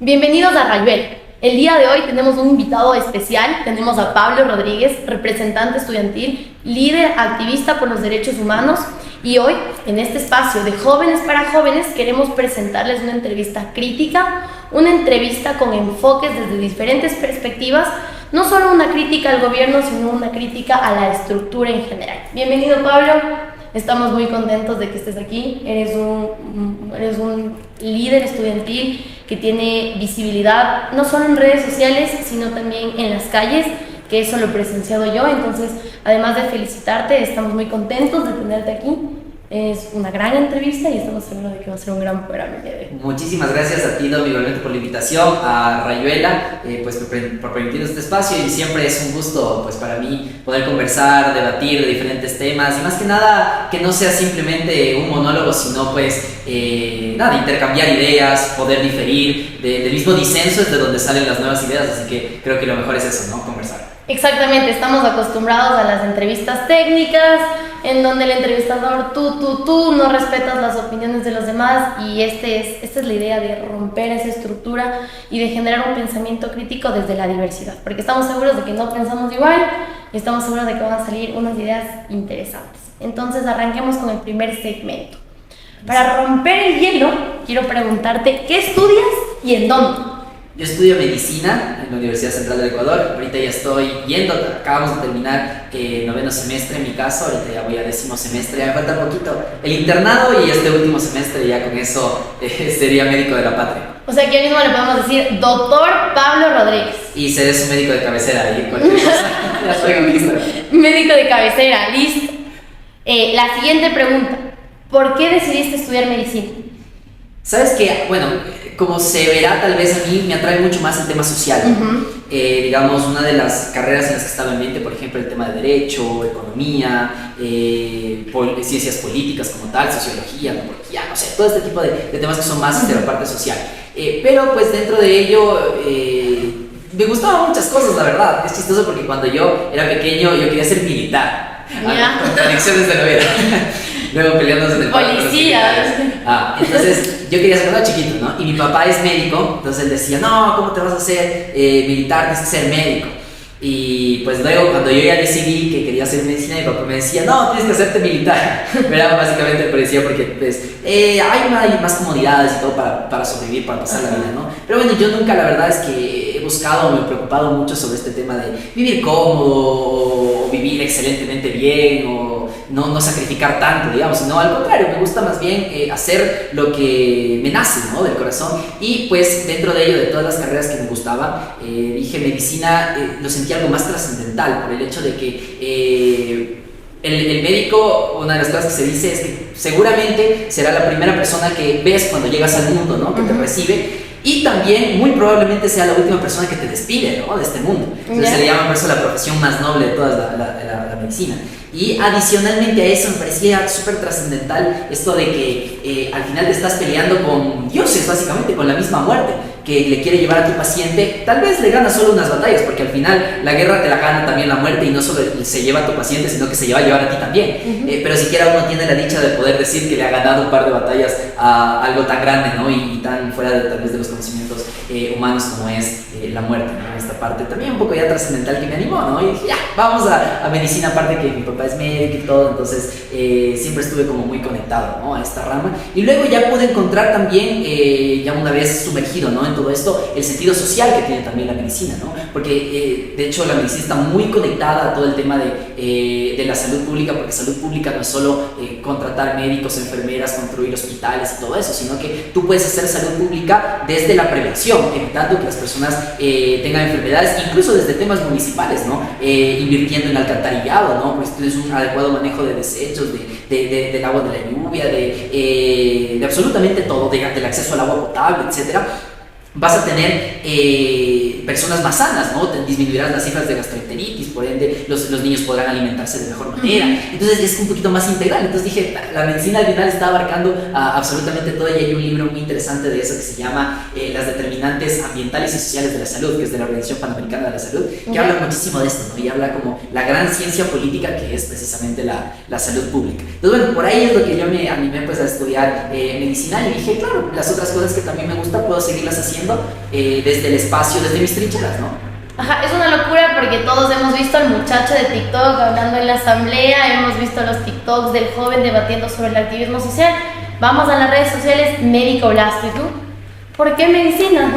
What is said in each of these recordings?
Bienvenidos a Rayuela. El día de hoy tenemos un invitado especial. Tenemos a Pablo Rodríguez, representante estudiantil, líder activista por los derechos humanos. Y hoy, en este espacio de Jóvenes para Jóvenes, queremos presentarles una entrevista crítica, una entrevista con enfoques desde diferentes perspectivas, no solo una crítica al gobierno, sino una crítica a la estructura en general. Bienvenido, Pablo. Estamos muy contentos de que estés aquí. Eres un líder estudiantil que tiene visibilidad no solo en redes sociales, sino también en las calles, que eso lo he presenciado yo. Entonces, además de felicitarte, estamos muy contentos de tenerte aquí. Es una gran entrevista y estamos seguros de que va a ser un gran programa el día de hoy. Muchísimas gracias a ti, Domi, igualmente por la invitación, a Rayuela, pues por permitirnos este espacio, y siempre es un gusto pues para mí poder conversar, debatir de diferentes temas, y más que nada que no sea simplemente un monólogo, sino pues intercambiar ideas, poder diferir, del mismo disenso es de donde salen las nuevas ideas, así que creo que lo mejor es eso, ¿no? Conversar. Exactamente, estamos acostumbrados a las entrevistas técnicas, en donde el entrevistador, tú no respetas las opiniones de los demás, y esta es la idea de romper esa estructura y de generar un pensamiento crítico desde la diversidad, porque estamos seguros de que no pensamos igual y estamos seguros de que van a salir unas ideas interesantes. Entonces arranquemos con el primer segmento. Para romper el hielo, quiero preguntarte, ¿qué estudias y en dónde? Yo estudio medicina en la Universidad Central del Ecuador. Ahorita ya estoy yendo, acabamos de terminar noveno semestre en mi caso, ahorita ya voy a 10º semestre, ya me falta poquito el internado y este último semestre, ya con eso sería médico de la patria. O sea que hoy mismo le podemos decir doctor Pablo Rodríguez. Y seré su médico de cabecera ahí, cualquier cosa. Ya estoy en lista. Médico de cabecera, listo. La siguiente pregunta, ¿por qué decidiste estudiar medicina? Sabes que, bueno, como se verá, tal vez a mí me atrae mucho más el tema social. Digamos, una de las carreras en las que estaba en mente, por ejemplo, el tema de derecho, economía, ciencias políticas como tal, sociología, antropología, no sé, todo este tipo de temas que son más de la parte social. Pero pues dentro de ello me gustaban muchas cosas, la verdad. Es chistoso porque cuando yo era pequeño yo quería ser militar. Contradicciones de la vida. Luego peleándose en el policía. Entonces yo quería ser cuando chiquito, ¿no? Y mi papá es médico, entonces él decía, no, ¿cómo te vas a hacer militar? Tienes que ser médico. Y pues luego cuando yo ya decidí que quería hacer medicina, mi papá me decía, no, tienes que hacerte militar. ¿Verdad? Básicamente me parecía porque pues, hay más comodidades y todo para sobrevivir, para pasar la vida, ¿no? Pero bueno, yo nunca, la verdad es que he buscado, me he preocupado mucho sobre este tema de vivir cómodo, o vivir excelentemente bien, o no sacrificar tanto, digamos, sino al contrario, me gusta más bien hacer lo que me nace, ¿no? Del corazón. Y pues dentro de ello, de todas las carreras que me gustaban, dije medicina, lo sentí algo más trascendental por el hecho de que el médico, una de las cosas que se dice es que seguramente será la primera persona que ves cuando llegas al mundo, ¿no? Que te recibe. Y también muy probablemente sea la última persona que te despide, ¿no? De este mundo. Entonces se le llama por eso la profesión más noble de toda la medicina. Y adicionalmente a eso me parecía súper trascendental esto de que al final te estás peleando con dioses, básicamente, con la misma muerte que le quiere llevar a tu paciente. Tal vez le gana solo unas batallas, porque al final la guerra te la gana también la muerte, y no solo se lleva a tu paciente, sino que se lleva a llevar a ti también. Pero siquiera uno tiene la dicha de poder decir que le ha ganado un par de batallas a algo tan grande, ¿no? Y tan fuera de, tal vez, de los conocimientos humanos como es la muerte, ¿no? Esta parte también un poco ya trascendental que me animó, ¿no? Y dije, ya, vamos a medicina, aparte que mi papá es médico y todo, entonces siempre estuve como muy conectado, ¿no? A esta rama. Y luego ya pude encontrar también, ya una vez sumergido, ¿no? En todo esto, el sentido social que tiene también la medicina, ¿no? Porque de hecho la medicina está muy conectada a todo el tema de la salud pública, porque salud pública no es solo contratar médicos, enfermeras, construir hospitales y todo eso, sino que tú puedes hacer salud pública desde la prevención, evitando que las personas tengan enfermedades, incluso desde temas municipales, ¿no? Invirtiendo en alcantarillado, ¿no? Pues tienes un adecuado manejo de desechos, del agua de la lluvia, de absolutamente todo, del acceso al agua potable, etcétera. Vas a tener personas más sanas, ¿no? Te disminuirás las cifras de gastroenteritis, por ende los niños podrán alimentarse de mejor manera. Entonces es un poquito más integral. Entonces dije, la medicina al final está abarcando absolutamente todo, y hay un libro muy interesante de eso que se llama Las determinantes ambientales y sociales de la salud, que es de la Organización Panamericana de la Salud, que habla muchísimo de esto, ¿no? Y habla como la gran ciencia política que es precisamente la salud pública. Entonces bueno, por ahí es lo que yo me animé pues a estudiar medicina, y dije, claro, las otras cosas que también me gustan puedo seguirlas haciendo haciendo desde el espacio, desde mis trincheras, ¿no? Ajá, es una locura porque todos hemos visto al muchacho de TikTok hablando en la asamblea, hemos visto los TikToks del joven debatiendo sobre el activismo social. Vamos a las redes sociales, médico Blasto, ¿y tú? ¿Por qué medicina?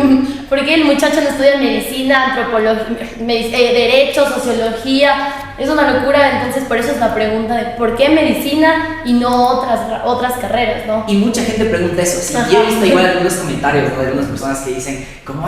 ¿Por qué el muchacho no estudia medicina, antropología, derecho, sociología? Es una locura, entonces por eso es la pregunta de ¿por qué medicina y no otras carreras, no? Y mucha gente pregunta eso, ¿sí? Y he visto igual algunos comentarios, ¿no? De algunas personas que dicen como,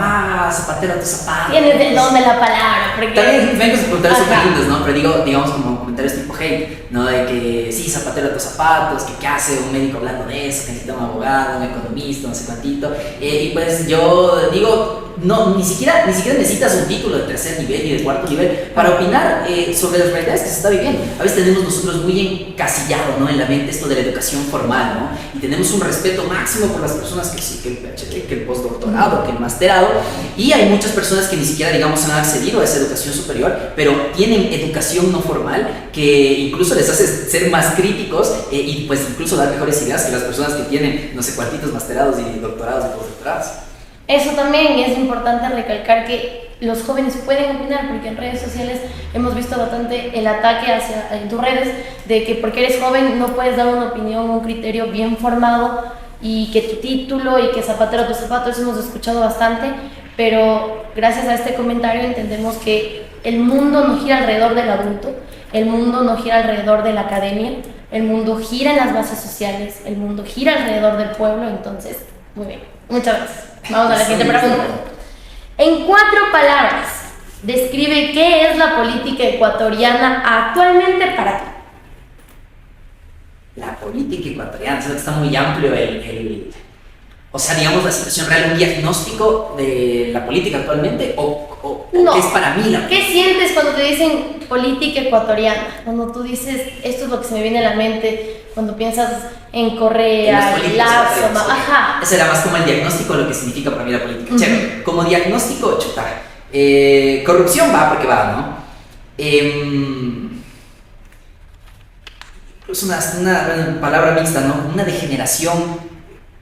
zapatero a tus zapatos. ¿Tienes de dónde la palabra? Porque... También vengo con comentarios súper lindos, ¿no? Pero digamos como comentarios tipo hate, ¿no? De que sí, zapatero a tus zapatos, que qué hace un médico hablando de eso, que necesita un abogado, un economista, no sé cuantito. Y pues yo digo, no, ni siquiera necesitas un título de tercer nivel y de cuarto nivel para opinar sobre las realidades que se está viviendo. A veces tenemos nosotros muy encasillado, ¿no? En la mente esto de la educación formal, ¿no? Y tenemos un respeto máximo por las personas que sí, que el PhD, que el postdoctorado, que el masterado, y hay muchas personas que ni siquiera, digamos, han accedido a esa educación superior, pero tienen educación no formal que incluso les hace ser más críticos y pues incluso dar mejores ideas que las personas que tienen, no sé, cuantitos masterados y doctorados y postdoctorados. Eso también es importante recalcar, que los jóvenes pueden opinar, porque en redes sociales hemos visto bastante el ataque en tus redes de que porque eres joven no puedes dar una opinión, un criterio bien formado, y que tu título y que zapatero a tus zapatos, eso hemos escuchado bastante, pero gracias a este comentario entendemos que el mundo no gira alrededor del adulto, el mundo no gira alrededor de la academia, el mundo gira en las bases sociales, el mundo gira alrededor del pueblo. Entonces, muy bien, muchas gracias. Vamos a la siguiente pregunta. En 4 palabras, describe qué es la política ecuatoriana actualmente para ti. La política ecuatoriana, siento que está muy amplio o sea, digamos, la situación real, un diagnóstico de la política actualmente, o no. ¿qué es para mí la política? ¿Qué sientes cuando te dicen política ecuatoriana? Cuando tú dices, esto es lo que se me viene a la mente, cuando piensas en Correa, en Lazo, ajá. Ese era más como el diagnóstico de lo que significa para mí la política. Chévere, como diagnóstico, chuta. Corrupción va porque va, ¿no? Es una palabra mixta, ¿no? Una degeneración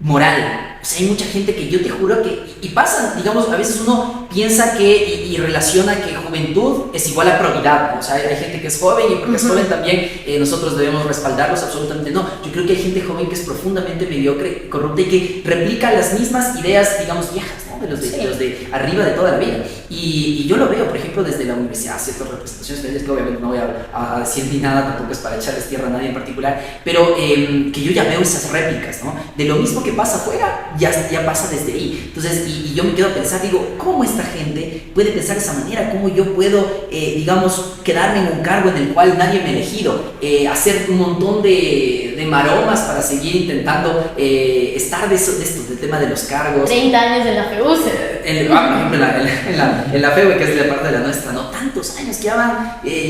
moral. O sea, hay mucha gente que yo te juro que, y pasa, digamos, a veces uno piensa que y relaciona que juventud es igual a probidad, ¿no? O sea, hay gente que es joven y porque es joven también nosotros debemos respaldarlos, absolutamente no. Yo creo que hay gente joven que es profundamente mediocre, corrupta y que replica las mismas ideas, digamos, viejas, ¿no? De los de arriba de toda la vida. Y yo lo veo, por ejemplo, desde la universidad, ciertas representaciones que obviamente no voy a decir ni nada, tampoco es para echarles tierra a nadie en particular, pero que yo ya veo esas réplicas, ¿no? De lo mismo que pasa afuera, ya pasa desde ahí. Entonces, y yo me quedo a pensar, digo, ¿cómo esta gente puede pensar de esa manera? ¿Cómo yo puedo, digamos, quedarme en un cargo en el cual nadie me ha elegido? Hacer un montón de maromas para seguir intentando estar de esto, del tema de los cargos. 30 años en la FEUCE. Por ejemplo, en la FEUE, que es la parte de la nuestra, ¿no? Tantos años que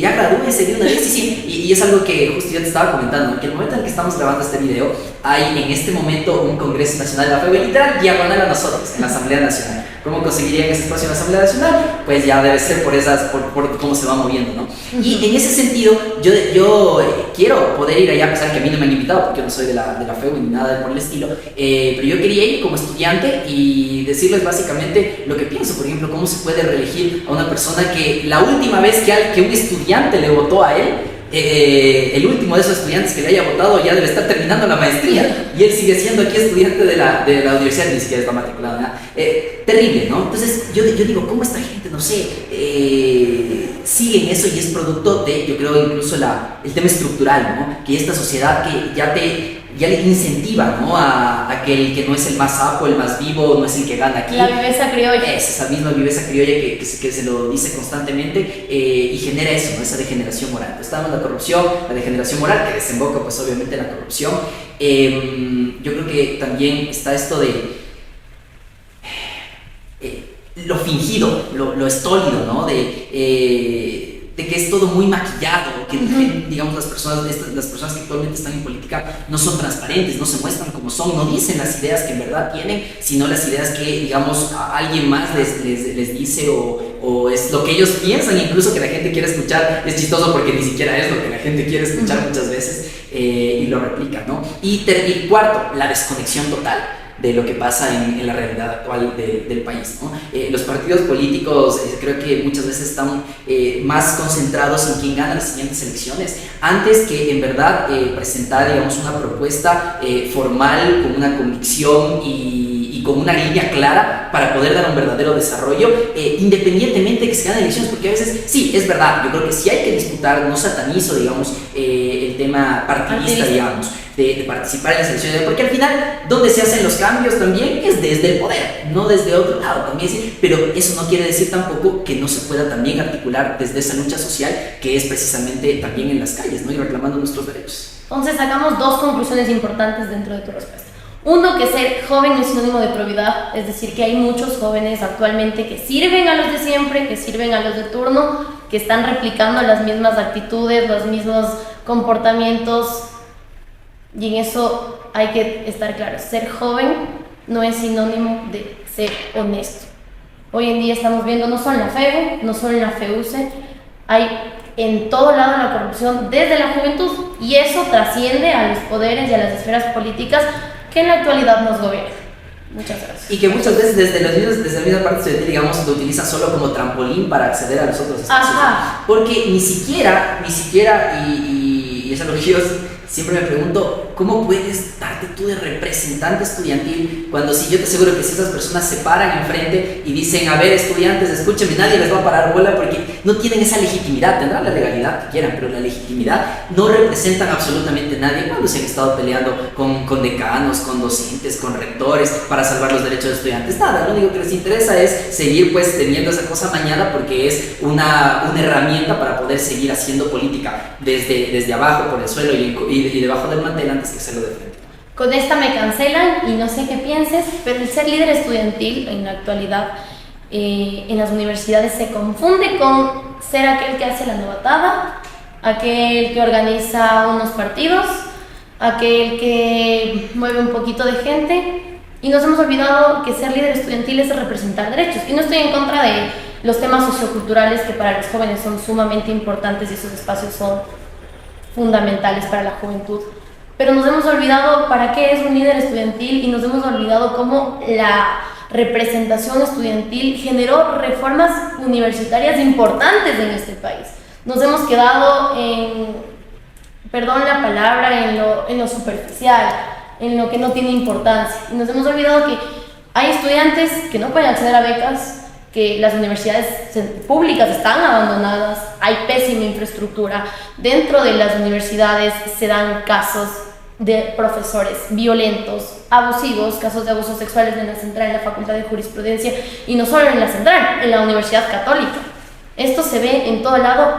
ya gradué de una vez, sí. Y es algo que justo yo te estaba comentando, que el momento en el que estamos grabando este video, hay en este momento un Congreso Nacional de la FEUE, literal, diagonal a nosotros, en la Asamblea Nacional. ¿Cómo conseguirían ese espacio en la Asamblea Nacional? Pues ya debe ser por cómo se va moviendo, ¿no? Y en ese sentido, yo quiero poder ir allá, a pesar que a mí no me han invitado, porque yo no soy de la FEUE ni nada por el estilo, pero yo quería ir como estudiante y decirles básicamente lo que pienso. Por ejemplo, cómo se puede reelegir a una persona que la última vez que un estudiante le votó a él, el último de esos estudiantes que le haya votado ya debe estar terminando la maestría y él sigue siendo aquí estudiante de la universidad, ni siquiera está matriculado, ¿no? Terrible, ¿no? Entonces yo digo, ¿cómo esta gente, no sé, sigue en eso? Y es producto de, yo creo, incluso el tema estructural, ¿no? Que esta sociedad que ya le incentiva, ¿no? A que el que no es el más sapo, el más vivo, no es el que gana aquí. La viveza criolla. Es esa misma viveza criolla que se lo dice constantemente y genera eso, ¿no? Esa degeneración moral. Entonces, estamos en la corrupción, la degeneración moral, que desemboca pues obviamente en la corrupción. Yo creo que también está esto de lo fingido, lo estólido, ¿no? De que es todo muy maquillado, que digamos las personas que actualmente están en política no son transparentes, no se muestran como son, no dicen las ideas que en verdad tienen, sino las ideas que, digamos, a alguien más les dice o es lo que ellos piensan, incluso que la gente quiere escuchar. Es chistoso porque ni siquiera es lo que la gente quiere escuchar muchas veces y lo replica, ¿no? Y cuarto, la desconexión total. de lo que pasa en la realidad actual del país, ¿no? Los partidos políticos creo que muchas veces están más concentrados en quién gana las siguientes elecciones, antes que en verdad presentar, digamos, una propuesta formal, con una convicción y con una línea clara para poder dar un verdadero desarrollo, independientemente de que se ganen elecciones, porque a veces, sí, es verdad, yo creo que sí hay que disputar, no satanizo, digamos, el tema partidista, digamos, de participar en las elecciones, porque al final, donde se hacen los cambios también es desde el poder, no desde otro lado, también sí, pero eso no quiere decir tampoco que no se pueda también articular desde esa lucha social, que es precisamente también en las calles, ¿no? Y reclamando nuestros derechos. Entonces sacamos dos conclusiones importantes dentro de tu respuesta. Uno, que ser joven no es sinónimo de probidad, es decir, que hay muchos jóvenes actualmente que sirven a los de siempre, que sirven a los de turno, que están replicando las mismas actitudes, los mismos comportamientos, y en eso hay que estar claros. Ser joven no es sinónimo de ser honesto. Hoy en día estamos viendo no solo en la FEU, no solo en la FEUCE, hay en todo lado la corrupción desde la juventud, y eso trasciende a los poderes y a las esferas políticas que en la actualidad nos gobiernan. Muchas gracias. Y que muchas veces desde la misma parte estudiantil, digamos, lo utilizan solo como trampolín para acceder a los otros espacios. Ajá. Porque ni siquiera, y eso es lo que yo siempre me pregunto, ¿cómo puedes darte tú de representante estudiantil cuando si yo te aseguro que si esas personas se paran enfrente y dicen, a ver, estudiantes, escúchenme, nadie les va a parar bola porque no tienen esa legitimidad, tendrán la legalidad que quieran, pero la legitimidad no representan absolutamente nadie cuando se han estado peleando con decanos, con docentes, con rectores para salvar los derechos de estudiantes? Nada, lo único que les interesa es seguir pues teniendo esa cosa mañana porque es una herramienta para poder seguir haciendo política desde abajo, por el suelo y debajo del mantel antes que hacerlo de frente. Con esta me cancelan y no sé qué pienses, pero el ser líder estudiantil en la actualidad en las universidades se confunde con ser aquel que hace la novatada, aquel que organiza unos partidos, aquel que mueve un poquito de gente, y nos hemos olvidado que ser líder estudiantil es representar derechos. Y no estoy en contra de los temas socioculturales que para los jóvenes son sumamente importantes y esos espacios son fundamentales para la juventud, pero nos hemos olvidado para qué es un líder estudiantil y nos hemos olvidado cómo la representación estudiantil generó reformas universitarias importantes en este país. Nos hemos quedado en, perdón la palabra, en lo superficial, en lo que no tiene importancia, y nos hemos olvidado que hay estudiantes que no pueden acceder a becas, que las universidades públicas están abandonadas, hay pésima infraestructura. Dentro de las universidades se dan casos de profesores violentos, abusivos, casos de abusos sexuales en la Central, en la Facultad de Jurisprudencia, y no solo en la Central, en la Universidad Católica. Esto se ve en todo lado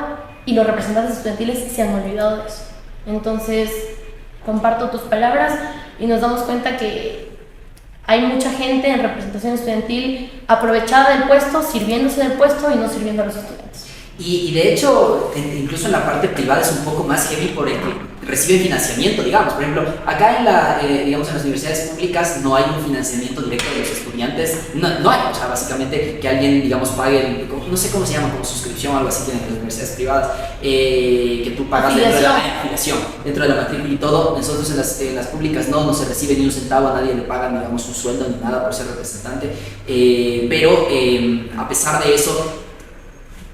y los representantes estudiantiles se han olvidado de eso. Entonces, comparto tus palabras y nos damos cuenta que hay mucha gente en representación estudiantil aprovechada del puesto, sirviéndose del puesto y no sirviendo a los estudiantes. Y de hecho, incluso en la parte privada es un poco más heavy por el que reciben financiamiento, digamos. Por ejemplo, acá digamos, en las universidades públicas no hay un financiamiento directo de los estudiantes. No hay, o sea, básicamente que alguien, digamos, pague, no sé cómo se llama, como suscripción o algo así en las universidades privadas, que tú pagas dentro de la afiliación, dentro de la matrícula y todo. Nosotros en las públicas no se recibe ni un centavo, a nadie le pagan, digamos, un sueldo ni nada por ser representante. Pero a pesar de eso,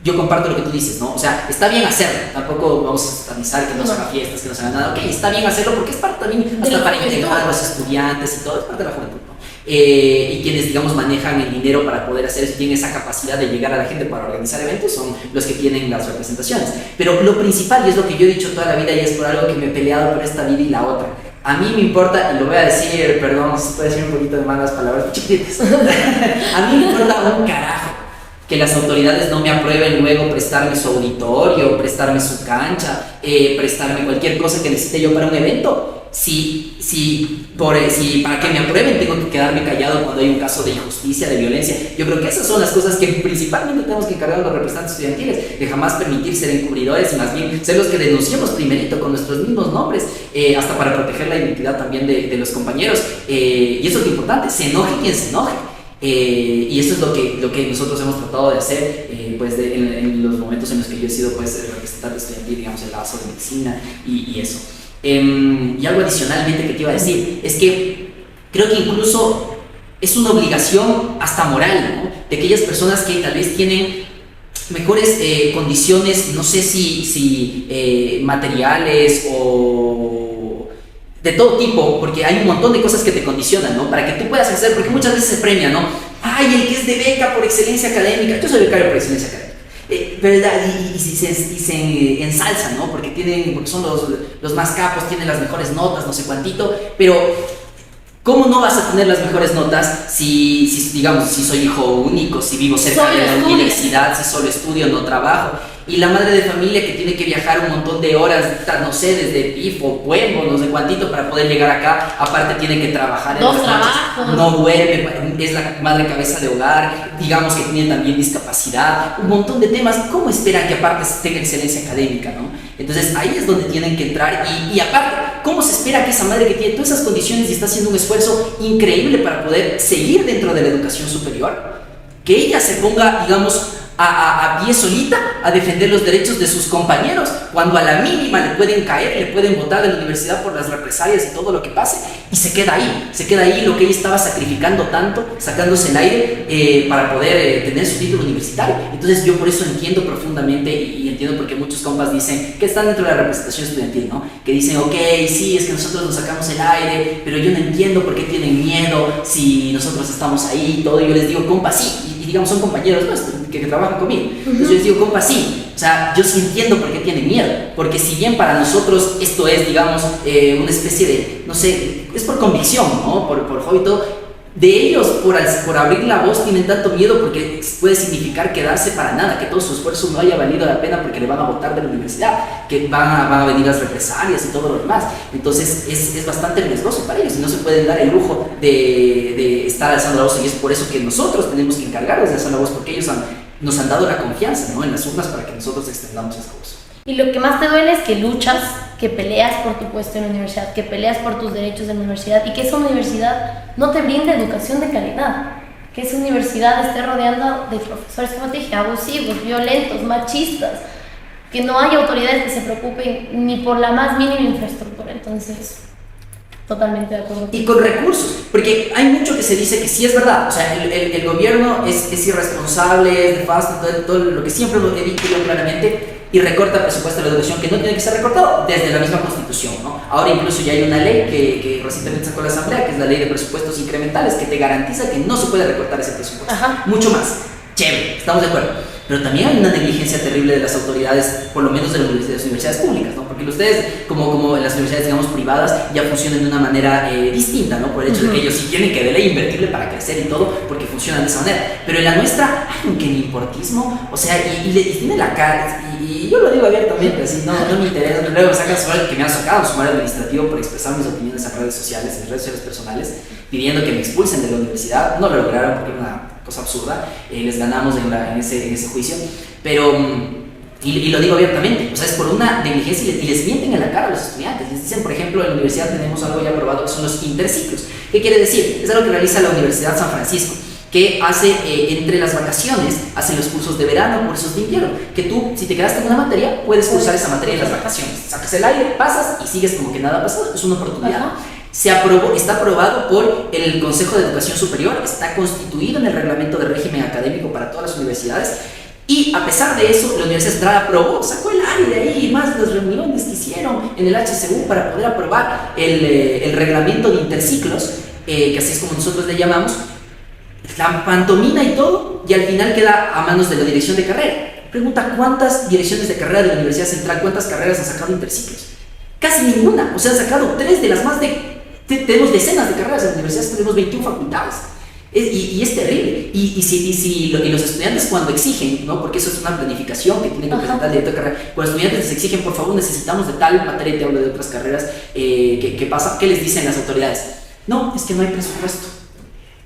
yo comparto lo que tú dices, ¿no? O sea, está bien hacerlo, tampoco vamos a satanizar que no se haga fiestas, que no se haga nada. Ok, está bien hacerlo porque es parte también, hasta para integrar a los estudiantes y todo, es parte de la juventud, ¿no? Y quienes, digamos, manejan el dinero para poder hacer eso, tienen esa capacidad de llegar a la gente para organizar eventos, son los que tienen las representaciones. Pero lo principal, y es lo que yo he dicho toda la vida y es por algo que me he peleado por esta vida y la otra, a mí me importa, y lo voy a decir, perdón, si puedo decir un poquito de malas palabras, chiquitas, a mí me importa un carajo que las autoridades no me aprueben luego prestarme su auditorio, prestarme su cancha, prestarme cualquier cosa que necesite yo para un evento. Si para que me aprueben tengo que quedarme callado cuando hay un caso de injusticia, de violencia. Yo creo que esas son las cosas que principalmente tenemos que encargar los representantes estudiantiles, de jamás permitir ser encubridores y más bien ser los que denunciemos primerito con nuestros mismos nombres, hasta para proteger la identidad también de los compañeros. Y eso es lo importante, se enoje quien se enoje. Y eso es lo que nosotros hemos tratado de hacer pues en los momentos en los que yo he sido pues representante estudiantil, digamos, en la ASO de medicina y eso. Y algo adicionalmente que te iba a decir es que creo que incluso es una obligación hasta moral, ¿no? De aquellas personas que tal vez tienen mejores condiciones, no sé si materiales o de todo tipo, porque hay un montón de cosas que te condicionan, ¿no? Para que tú puedas hacer, porque muchas veces se premia, ¿no? Ay, el que es de beca por excelencia académica, yo soy becario por excelencia académica. ¿Verdad? Y se ensalzan, ¿no? Porque son los más capos, tienen las mejores notas, no sé cuántito, pero ¿cómo no vas a tener las mejores notas digamos, si soy hijo único, si vivo cerca de la universidad, si solo estudio, no trabajo? Y la madre de familia que tiene que viajar un montón de horas, no sé, desde Pifo, Pueblo, no sé cuántito, para poder llegar acá. Aparte tiene que trabajar en dos trabajos, no duerme, es la madre cabeza de hogar, digamos que tiene también discapacidad, un montón de temas. ¿Cómo esperan que aparte tenga excelencia académica, no? Entonces ahí es donde tienen que entrar y aparte, ¿cómo se espera que esa madre que tiene todas esas condiciones y está haciendo un esfuerzo increíble para poder seguir dentro de la educación superior, que ella se ponga, digamos, a pie solita a defender los derechos de sus compañeros, cuando a la mínima le pueden caer, le pueden botar de la universidad por las represalias y todo lo que pase, y se queda ahí lo que ella estaba sacrificando tanto, sacándose el aire para poder tener su título universitario? Entonces yo por eso entiendo profundamente y entiendo porque muchos compas dicen que están dentro de la representación estudiantil, ¿no? Que dicen, ok, sí, es que nosotros nos sacamos el aire, pero yo no entiendo por qué tienen miedo si nosotros estamos ahí y todo. Y yo les digo, compa, sí, y digamos son compañeros nuestros que trabajan conmigo. Entonces yo les digo, compa, sí, o sea, yo sí entiendo por qué tienen miedo, porque si bien para nosotros esto es, digamos, una especie de, no sé, es por convicción, ¿no? Por hobby y todo, de ellos, por abrir la voz, tienen tanto miedo porque puede significar quedarse para nada, que todo su esfuerzo no haya valido la pena porque le van a botar de la universidad, que van a venir las represalias y todo lo demás. Entonces es bastante riesgoso para ellos y no se pueden dar el lujo de estar alzando la voz, y es por eso que nosotros tenemos que encargarnos de alzar la voz, porque ellos nos han dado la confianza, ¿no? En las urnas para que nosotros extendamos esta voz. Y lo que más te duele es que luchas, que peleas por tu puesto en la universidad, que peleas por tus derechos en la universidad y que esa universidad no te brinda educación de calidad, que esa universidad esté rodeando de profesores, como te dije, abusivos, violentos, machistas, que no hay autoridades que se preocupen ni por la más mínima infraestructura. Entonces, totalmente de acuerdo. Y con recursos, porque hay mucho que se dice que sí es verdad, o sea, el gobierno es irresponsable, es nefasto, todo lo que siempre he dicho yo claramente, y recorta presupuesto de la educación, que no tiene que ser recortado desde la misma Constitución, ¿no? Ahora incluso ya hay una ley que recientemente sacó la Asamblea, que es la ley de presupuestos incrementales, que te garantiza que no se puede recortar ese presupuesto. Ajá. Mucho más. Chévere, estamos de acuerdo. Pero también hay una negligencia terrible de las autoridades, por lo menos de las universidades públicas, ¿no? Porque ustedes, como en las universidades, digamos, privadas, ya funcionan de una manera distinta, ¿no? Por el hecho de que ellos sí tienen que de ley invertirle para crecer y todo, porque funcionan de esa manera. Pero en la nuestra hay un importismo, o sea, y tiene la cara, y yo lo digo abiertamente, así, no me interesa. Luego que me han sacado un sumario administrativo por expresar mis opiniones en redes sociales personales, pidiendo que me expulsen de la universidad. No lo lograron porque era una cosa absurda, les ganamos en ese juicio, pero y lo digo abiertamente, o sea, es por una negligencia y les mienten en la cara a los estudiantes. Les dicen, por ejemplo, en la universidad tenemos algo ya aprobado que son los interciclos. ¿Qué quiere decir? Es algo que realiza la Universidad San Francisco, que hace entre las vacaciones, hacen los cursos de verano, cursos de invierno, que tú, si te quedaste en una materia, puedes cursar esa materia en las vacaciones, sacas el aire, pasas y sigues como que nada ha pasado. Es una oportunidad. Está aprobado por el Consejo de Educación Superior, está constituido en el reglamento de régimen académico para todas las universidades, y a pesar de eso, la Universidad Central aprobó, sacó el aire de ahí, más las reuniones que hicieron en el HCU para poder aprobar el reglamento de interciclos, que así es como nosotros le llamamos, la pantomina y todo, y al final queda a manos de la dirección de carrera. Pregunta, ¿cuántas direcciones de carrera de la Universidad Central, cuántas carreras han sacado interciclos? Casi ninguna, o sea, han sacado 3 de las más de... Tenemos decenas de carreras en la universidad, tenemos 21 facultades, y es terrible. Y los estudiantes cuando exigen, ¿no? Porque eso es una planificación que tiene que presentar el director de carrera, cuando los estudiantes les exigen, por favor, necesitamos de tal materia, te hablo de otras carreras, ¿qué pasa? ¿Qué les dicen las autoridades? No, es que no hay presupuesto.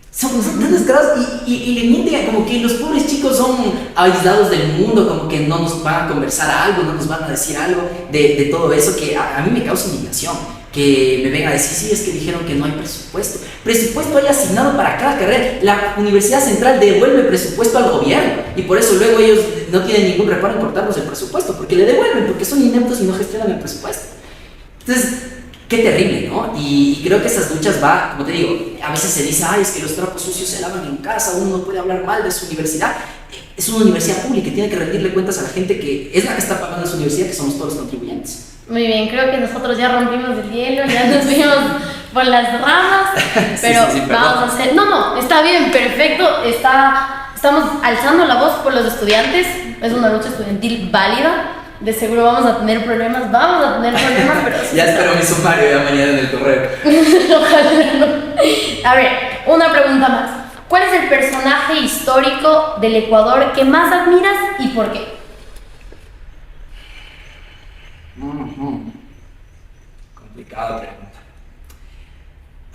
Son tan descarados y le mienten como que los pobres chicos son aislados del mundo, como que no nos van a conversar algo, no nos van a decir algo de todo eso, que a mí me causa indignación. Que me vengan a decir, sí, es que dijeron que no hay presupuesto. Presupuesto hay asignado para cada carrera. La Universidad Central devuelve presupuesto al gobierno y por eso luego ellos no tienen ningún reparo en cortarnos el presupuesto, porque le devuelven, porque son ineptos y no gestionan el presupuesto. Entonces, Qué terrible, ¿no? Y creo que esas luchas va, como te digo, a veces se dice, ay, es que los trapos sucios se lavan en casa, uno no puede hablar mal de su universidad. Es una universidad pública y tiene que rendirle cuentas a la gente que es la que está pagando su universidad, que somos todos los contribuyentes. Muy bien, creo que nosotros ya rompimos el hielo, ya nos fuimos por las ramas, pero sí, vamos a hacer... No, está bien, perfecto, estamos alzando la voz por los estudiantes, es una lucha estudiantil válida. De seguro vamos a tener problemas, pero... Ya espero mi sumario ya mañana en el correo. Ojalá no. A ver, una pregunta más. ¿Cuál es el personaje histórico del Ecuador que más admiras y por qué? Complicada pregunta.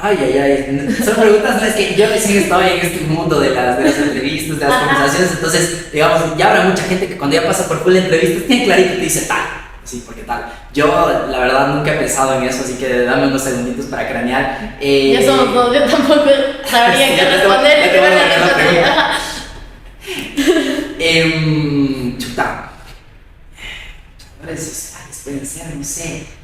Ay. Son preguntas, ¿no? Es que yo recién estaba en este mundo de las entrevistas, de las conversaciones, entonces, digamos, ya habrá mucha gente que cuando ya pasa por full entrevistas tiene clarito y te dice tal. Sí, porque tal. Yo, la verdad, nunca he pensado en eso, así que dame unos segunditos para cranear. Ya somos dos, yo tampoco sabría sí, qué responder y qué van a responder. Chuta. ¿Cuáles pueden ser? No sé.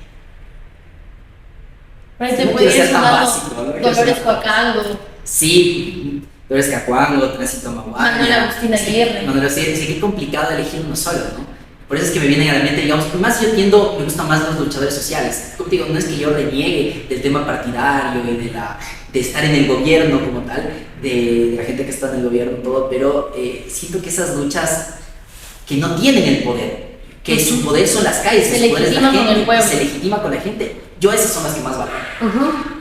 Por ahí te No puede quiero ir ser tan sonando básico, ¿no? Dolores Coacango, Sí, Dolores Cacuango, Tránsito Maguana. Manuel Agustín Aguirre. Manuel Agustín, sí, qué complicado elegir uno solo, ¿no? Por eso es que me vienen a la mente, digamos, más yo tiendo, me gustan más los luchadores sociales. Como te digo, no es que yo reniegue del tema partidario y de estar en el gobierno como tal, de la gente que está en el gobierno, todo, pero siento que esas luchas que no tienen el poder, que su poder son las calles, Se su poder es la legitima con gente, el pueblo. se legitima con la gente, yo esas son las que más valoran.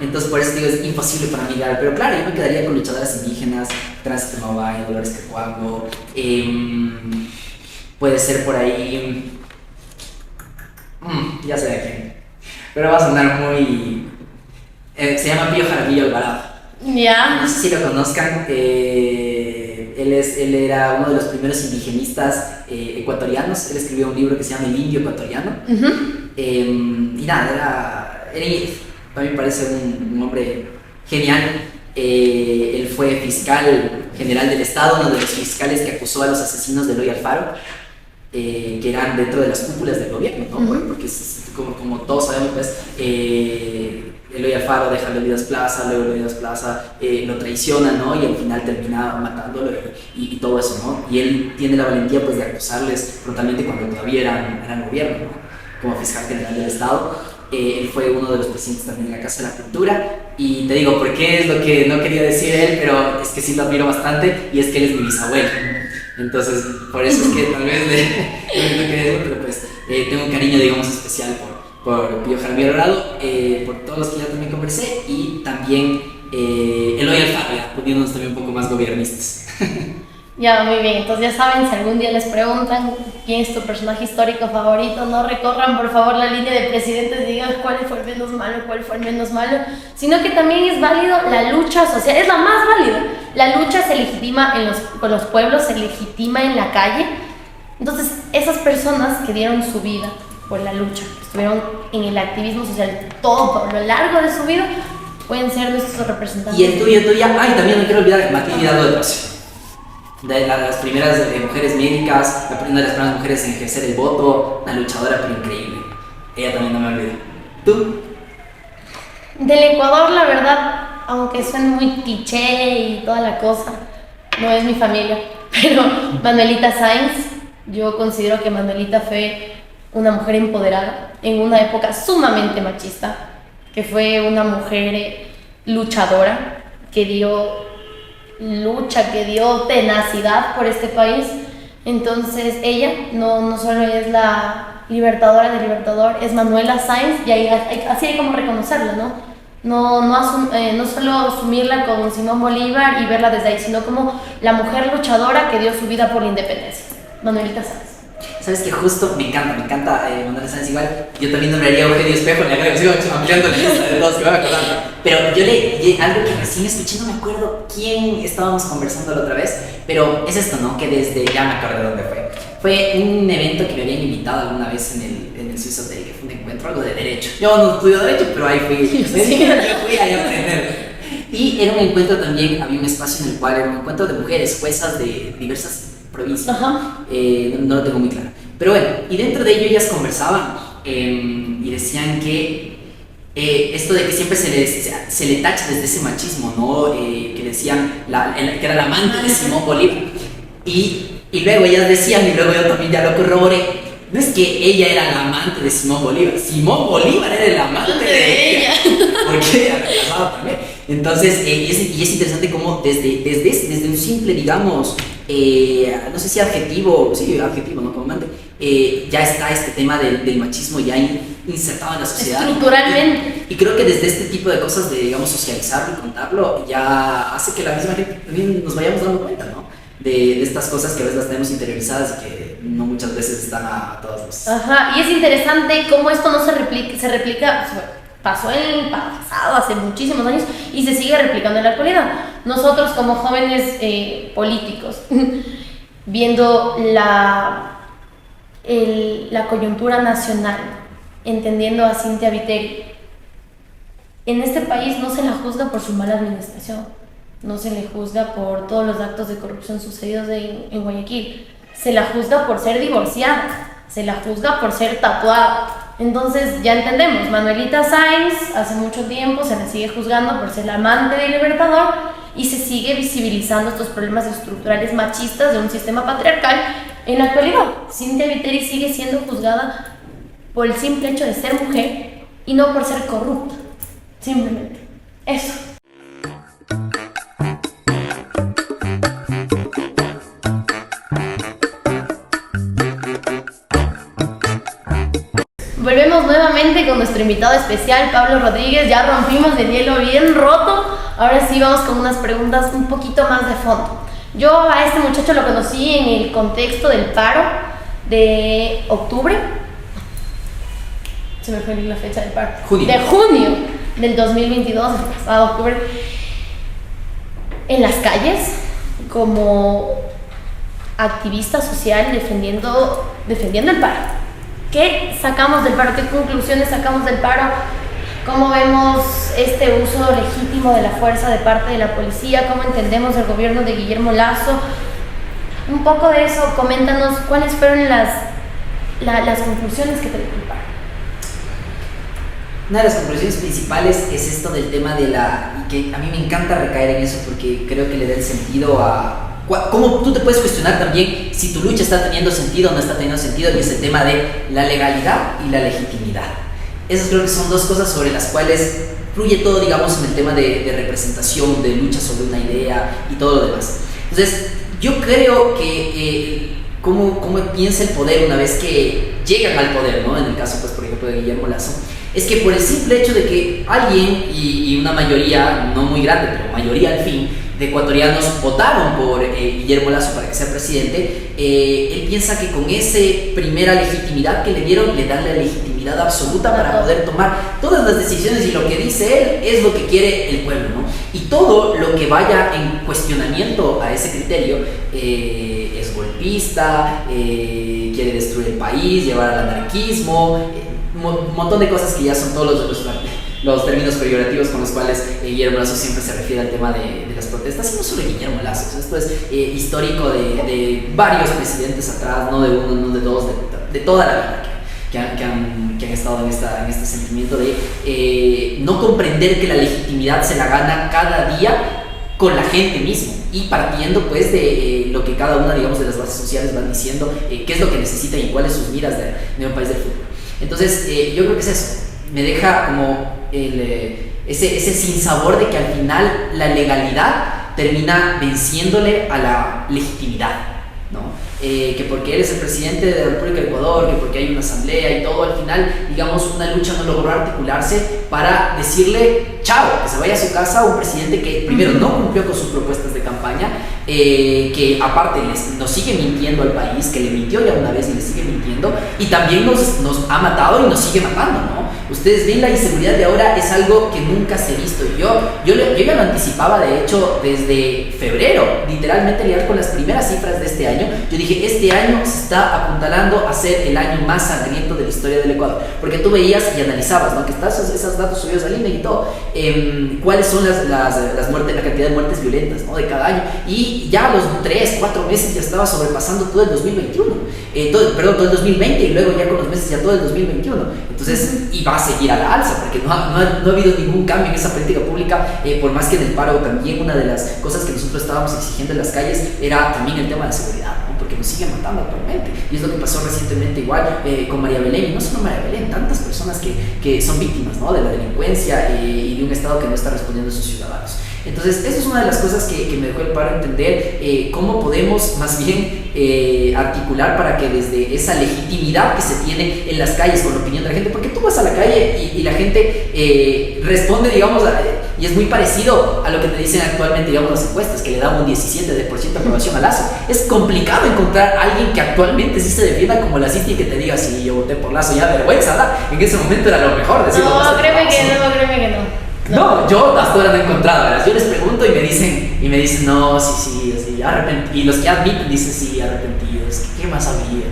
Entonces por eso digo, es imposible para mí llegar, pero claro, yo me quedaría con luchadoras indígenas, Tránsito Maguana, Dolores Cacuango, puede ser por ahí, ya sé de quién, pero va a sonar muy, se llama Pío Jaramillo Alvarado. Ya. No sé si lo conozcan, él era uno de los primeros indigenistas ecuatorianos. Él escribió un libro que se llama El Indio Ecuatoriano. Y nada, a mí me parece un hombre genial. Él fue fiscal general del Estado, uno de los fiscales que acusó a los asesinos de Eloy Alfaro, que eran dentro de las cúpulas del gobierno, ¿no? Porque como todos sabemos, pues, Eloy Alfaro deja a Leonidas Plaza, luego Leonidas Plaza lo traiciona, ¿no? Y al final termina matándolo y todo eso, ¿no? Y él tiene la valentía, pues, de acusarles frontalmente cuando todavía eran gobierno, ¿no? Como fiscal general del Estado. Él fue uno de los presidentes también de la Casa de la Cultura. Y te digo, ¿por qué? Es lo que no quería decir él, pero es que sí lo admiro bastante, y es que él es mi bisabuelo. Entonces, por eso es que tal vez no quería decirlo, pero pues tengo un cariño, digamos, especial por Pío Jaramillo Alvarado, por todos los que ya también conversé, y también Eloy Alfaro, poniéndonos también un poco más gobiernistas. Ya, muy bien. Entonces ya saben, si algún día les preguntan quién es tu personaje histórico favorito, no recorran por favor la línea de presidentes y digan cuál fue el menos malo, sino que también es válido la lucha social, es la más válida. La lucha se legitima con los pueblos, se legitima en la calle. Entonces, esas personas que dieron su vida por la lucha, que estuvieron en el activismo social todo por lo largo de su vida, pueden ser nuestros representantes. Y el tuyo, ay, también no quiero olvidar Matilde Hidalgo de Palacio. De las primeras mujeres médicas, una de las primeras mujeres en ejercer el voto, una luchadora pero increíble. Ella también no me olvido. ¿Tú? Del Ecuador, la verdad, aunque suene muy cliché y toda la cosa, no es mi familia, pero Manuelita Sáenz, yo considero que Manuelita fue una mujer empoderada en una época sumamente machista, que fue una mujer luchadora, que dio lucha, que dio tenacidad por este país. Entonces ella no solo es la libertadora del libertador, es Manuela Sáenz, y así hay como reconocerla, no solo asumirla como Simón Bolívar y verla desde ahí, sino como la mujer luchadora que dio su vida por la independencia, Manuelita Sáenz. Sabes que justo me encanta Manuela Sáenz igual. Yo también nombraría a Eugenio Espejo, le agrego, sigo ampliando la lista de todos que voy acordando. Pero yo algo que recién escuché, no me acuerdo quién estábamos conversando la otra vez, pero es esto, ¿no? Que ya me acuerdo de dónde fue. Fue un evento que me habían invitado alguna vez en el Swiss Hotel, que fue un encuentro, algo de derecho. Yo no estudio derecho, pero ahí fui. Yo fui ahí a aprender. Y era un encuentro también, había un espacio en el cual era un encuentro de mujeres, juezas de diversas provincias. No lo tengo muy claro. Pero bueno, y dentro de ello ellas conversaban y decían que esto de que siempre se le tacha desde ese machismo, ¿no? Que decían que era la amante de Simón Bolívar. Y luego ellas decían, y luego yo también ya lo corroboré, no es que ella era la amante de Simón Bolívar era el amante de ella. Porque era casado también. Entonces, y es interesante cómo desde un simple, digamos, no sé si adjetivo, ¿no? Como amante, ya está este tema del machismo ya insertado en la sociedad. Estructuralmente. Y creo que desde este tipo de cosas de, digamos, socializarlo y contarlo, ya hace que la misma gente también nos vayamos dando cuenta, ¿no? De estas cosas que a veces las tenemos interiorizadas y que no muchas veces están a todas luces. Ajá, y es interesante cómo esto no se replica, pasó en el pasado, hace muchísimos años, y se sigue replicando en la actualidad. Nosotros como jóvenes políticos, viendo la coyuntura nacional, entendiendo a Cynthia Viteri, en este país no se la juzga por su mala administración, no se le juzga por todos los actos de corrupción sucedidos en Guayaquil, se la juzga por ser divorciada, se la juzga por ser tatuada. Entonces ya entendemos, Manuelita Sáenz hace mucho tiempo se la sigue juzgando por ser la amante del Libertador y se sigue visibilizando estos problemas estructurales machistas de un sistema patriarcal en la actualidad. Cynthia Viteri sigue siendo juzgada por el simple hecho de ser mujer y no por ser corrupta, simplemente eso. Volvemos nuevamente con nuestro invitado especial, Pablo Rodríguez. Ya rompimos el hielo bien roto. Ahora sí vamos con unas preguntas un poquito más de fondo. Yo a este muchacho lo conocí en el contexto del paro de octubre. Se me fue la fecha del paro. De junio del 2022, el pasado octubre. En las calles, como activista social defendiendo el paro. ¿Qué sacamos del paro? ¿Qué conclusiones sacamos del paro? ¿Cómo vemos este uso legítimo de la fuerza de parte de la policía? ¿Cómo entendemos el gobierno de Guillermo Lasso? Un poco de eso, coméntanos cuáles fueron las conclusiones que te dejó el paro. Una de las conclusiones principales es esto del tema y que a mí me encanta recaer en eso porque creo que le da el sentido a cómo tú te puedes cuestionar también si tu lucha está teniendo sentido o no está teniendo sentido, y es el tema de la legalidad y la legitimidad. Esas creo que son dos cosas sobre las cuales fluye todo, digamos, en el tema de representación, de lucha sobre una idea y todo lo demás. Entonces, yo creo que cómo piensa el poder una vez que llegan al poder, ¿no? En el caso, pues, por ejemplo, de Guillermo Lasso, es que por el simple hecho de que alguien y una mayoría, no muy grande, pero mayoría al fin, de ecuatorianos votaron por Guillermo Lasso para que sea presidente, él piensa que con esa primera legitimidad que le dieron, le dan la legitimidad absoluta para poder tomar todas las decisiones, y lo que dice él es lo que quiere el pueblo, ¿no? Y todo lo que vaya en cuestionamiento a ese criterio es golpista, quiere destruir el país, llevar al anarquismo, un montón de cosas que ya son todos los términos peyorativos con los cuales Guillermo Lasso siempre se refiere al tema de las protestas, y no solo Guillermo Lasso, o sea, esto es histórico de varios presidentes atrás, no de uno, no de dos, de toda la vida que han estado en este sentimiento de no comprender que la legitimidad se la gana cada día con la gente misma, y partiendo pues de lo que cada una, digamos, de las bases sociales van diciendo, qué es lo que necesitan y cuáles sus miras de un país del futuro. Entonces, yo creo que es eso, me deja como ese sinsabor de que al final la legalidad termina venciéndole a la legitimidad, ¿no? Que porque él es el presidente de la República de Ecuador, que porque hay una asamblea y todo, al final, digamos, una lucha no logró articularse para decirle chao, que se vaya a su casa a un presidente que primero no cumplió con sus propuestas de campaña, que aparte nos sigue mintiendo al país, que le mintió ya una vez y le sigue mintiendo, y también nos ha matado y nos sigue matando, ¿no? Ustedes ven, la inseguridad de ahora es algo que nunca se ha visto. Yo ya lo anticipaba, de hecho, desde febrero, literalmente, liar con las primeras cifras de este año. Yo dije, que este año se está apuntalando a ser el año más sangriento de la historia del Ecuador, porque tú veías y analizabas, ¿no? Que están esos datos subidos al INE y todo, cuáles son las muertes, la cantidad de muertes violentas, ¿no? De cada año, y ya a los 3-4 meses ya estaba sobrepasando todo el 2021, todo el 2020, y luego ya con los meses ya todo el 2021, entonces, y va a seguir a la alza, porque no ha habido ningún cambio en esa política pública, por más que en el paro también una de las cosas que nosotros estábamos exigiendo en las calles era también el tema de seguridad, ¿no? Porque nos siguen matando actualmente, y es lo que pasó recientemente igual con María Belén, y no solo María Belén, tantas personas que son víctimas, ¿no? De la delincuencia y de un Estado que no está respondiendo a sus ciudadanos. Entonces, esa es una de las cosas que me dejó el paro entender, cómo podemos más bien articular para que desde esa legitimidad que se tiene en las calles con la opinión de la gente, porque tú vas a la calle y la gente responde, digamos, y es muy parecido a lo que te dicen actualmente, digamos, las encuestas, que le dan un 17% de aprobación a Lazo. Es complicado encontrar a alguien que actualmente sí se defienda como lacista y que te diga, sí, yo voté por Lazo, ya vergüenza, ¿verdad? En ese momento era lo mejor decir. No, créeme que no. No, yo hasta ahora no he encontrado, ¿verdad? Yo les pregunto y me dicen no, sí, arrepentido. Y los que admiten dicen sí, arrepentidos. ¿Qué más había?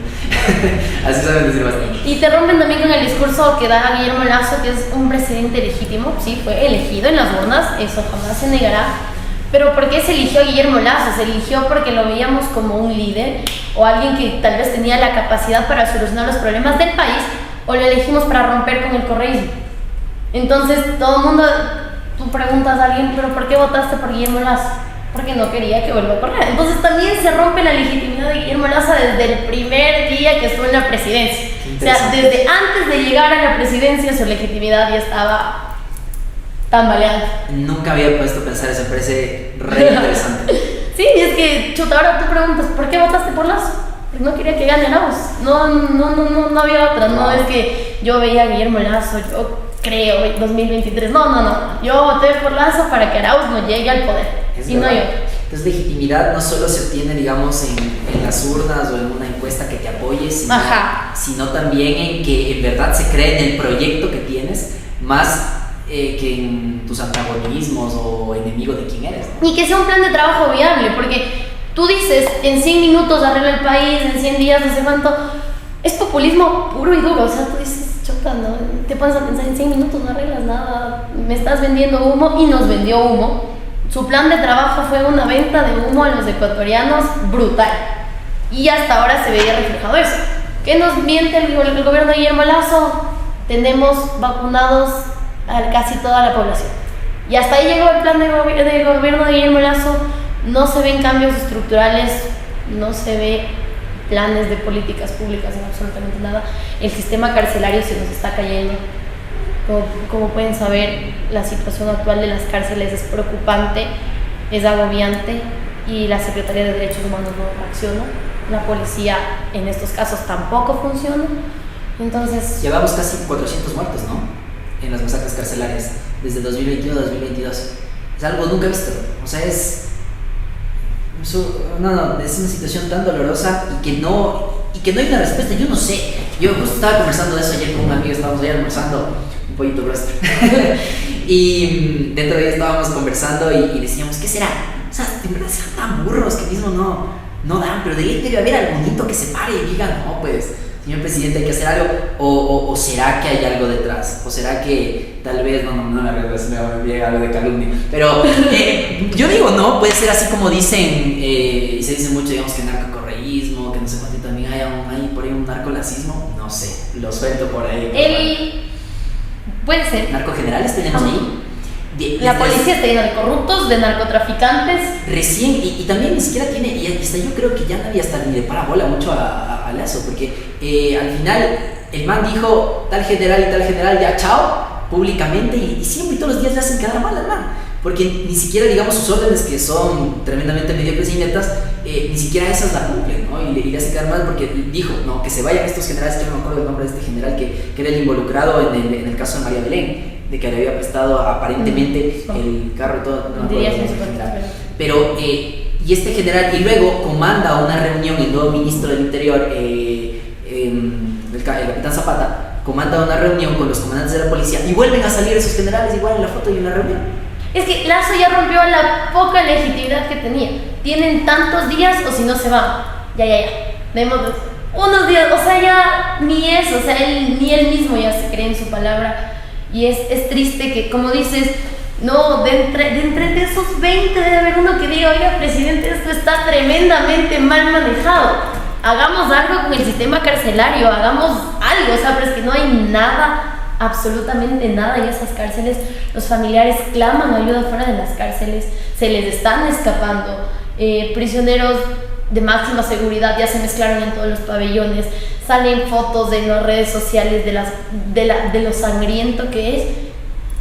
Así saben decir bastante. Y te rompen también con el discurso que da Guillermo Lazo, que es un presidente legítimo, sí, fue elegido en las urnas, eso jamás se negará. Pero ¿por qué se eligió a Guillermo Lazo? Se eligió porque lo veíamos como un líder o alguien que tal vez tenía la capacidad para solucionar los problemas del país, o lo elegimos para romper con el correísmo. Entonces, todo el mundo, tú preguntas a alguien, ¿pero por qué votaste por Guillermo Lazo? Porque no quería que vuelva a correr. Entonces, también se rompe la legitimidad de Guillermo Lazo desde el primer día que estuvo en la presidencia. O sea, desde antes de llegar a la presidencia, su legitimidad ya estaba tambaleando. Nunca había puesto a pensar eso, me parece re interesante. Sí, es que, chuta, ahora tú preguntas, ¿por qué votaste por Lazo? Pues no quería que gane Arauz. No había otra. No es que yo veía a Guillermo Lazo, yo creo, 2023. No. Yo voté por Lazo para que Arauz no llegue al poder. Y no yo. Entonces, legitimidad no solo se obtiene, digamos, en las urnas o en una encuesta que te apoye, sino también en que en verdad se cree en el proyecto que tienes, más que en tus antagonismos o enemigo de quién eres, ¿no? Y que sea un plan de trabajo viable, porque tú dices, en 100 minutos arregla el país, en 100 días, no sé cuánto. Es populismo puro y duro. O sea, tú dices, chota, ¿no? Te pones a pensar, en 100 minutos no arreglas nada. Me estás vendiendo humo, y nos vendió humo. Su plan de trabajo fue una venta de humo a los ecuatorianos brutal. Y hasta ahora se veía reflejado eso. ¿Qué nos miente el gobierno de Guillermo Lazo? Tenemos vacunados a casi toda la población. Y hasta ahí llegó el plan de gobierno de Guillermo Lazo. No se ven cambios estructurales, no se ve planes de políticas públicas en absolutamente nada. El sistema carcelario se nos está cayendo. Como pueden saber, la situación actual de las cárceles es preocupante, es agobiante, y la Secretaría de Derechos Humanos no reacciona. La policía en estos casos tampoco funciona. Entonces, llevamos casi 400 muertos, ¿no? En las masacres carcelarias desde 2021 a 2022. Es algo nunca visto. O sea, es una situación tan dolorosa y que no hay una respuesta. Yo no sé. Yo justo estaba conversando de eso ayer con un amigo, estábamos ayer almorzando un pollito broster. Y dentro de ahí estábamos conversando y decíamos, ¿qué será? O sea, de verdad serán tan burros que mismo no dan, pero debe haber algo bonito que se pare y diga, no, pues, señor presidente, hay que hacer algo. O será que hay algo detrás, o será que tal vez, no me llega algo de calumnia, pero yo digo, no, puede ser así como dicen, y se dice mucho, digamos, que narcocorreísmo, que no sé cuánto, también hay por ahí un narcolacismo, no sé, lo suelto por ahí. Puede ser. Narcogenerales tenemos ahí. La policía está llena de corruptos, de narcotraficantes. Recién, y también ni siquiera tiene, y hasta yo creo que ya nadie hasta ni le para bola mucho a Lazo, porque al final el man dijo tal general, ya chao, públicamente, y siempre y todos los días le hacen quedar mal al man, porque ni siquiera, digamos, sus órdenes, que son tremendamente mediocres y netas, ni siquiera esas la cumplen, ¿no? Y le hace quedar mal porque dijo, no, que se vayan estos generales, que no me acuerdo el nombre de este general que era el involucrado en el caso de María Belén, de que le había prestado aparentemente el carro y todo, no me acuerdo el nombre del general. Pero, y este general, y luego comanda una reunión, el nuevo ministro del Interior, el capitán Zapata, comanda una reunión con los comandantes de la policía, y vuelven a salir esos generales igual en la foto y en la reunión. Es que Lazo ya rompió la poca legitimidad que tenía. Tienen tantos días o si no se van. Ya. demos unos días, o sea, ya ni eso, o sea, ni él mismo ya se cree en su palabra. Y es triste que, como dices, no, de entre esos 20 debe haber uno que diga, oiga, presidente, esto está tremendamente mal manejado. Hagamos algo con el sistema carcelario, hagamos algo, o sea, pero es que no hay nada, absolutamente nada en esas cárceles. Los familiares claman ayuda fuera de las cárceles, se les están escapando. Prisioneros de máxima seguridad ya se mezclaron en todos los pabellones, salen fotos en las redes sociales de lo sangriento que es,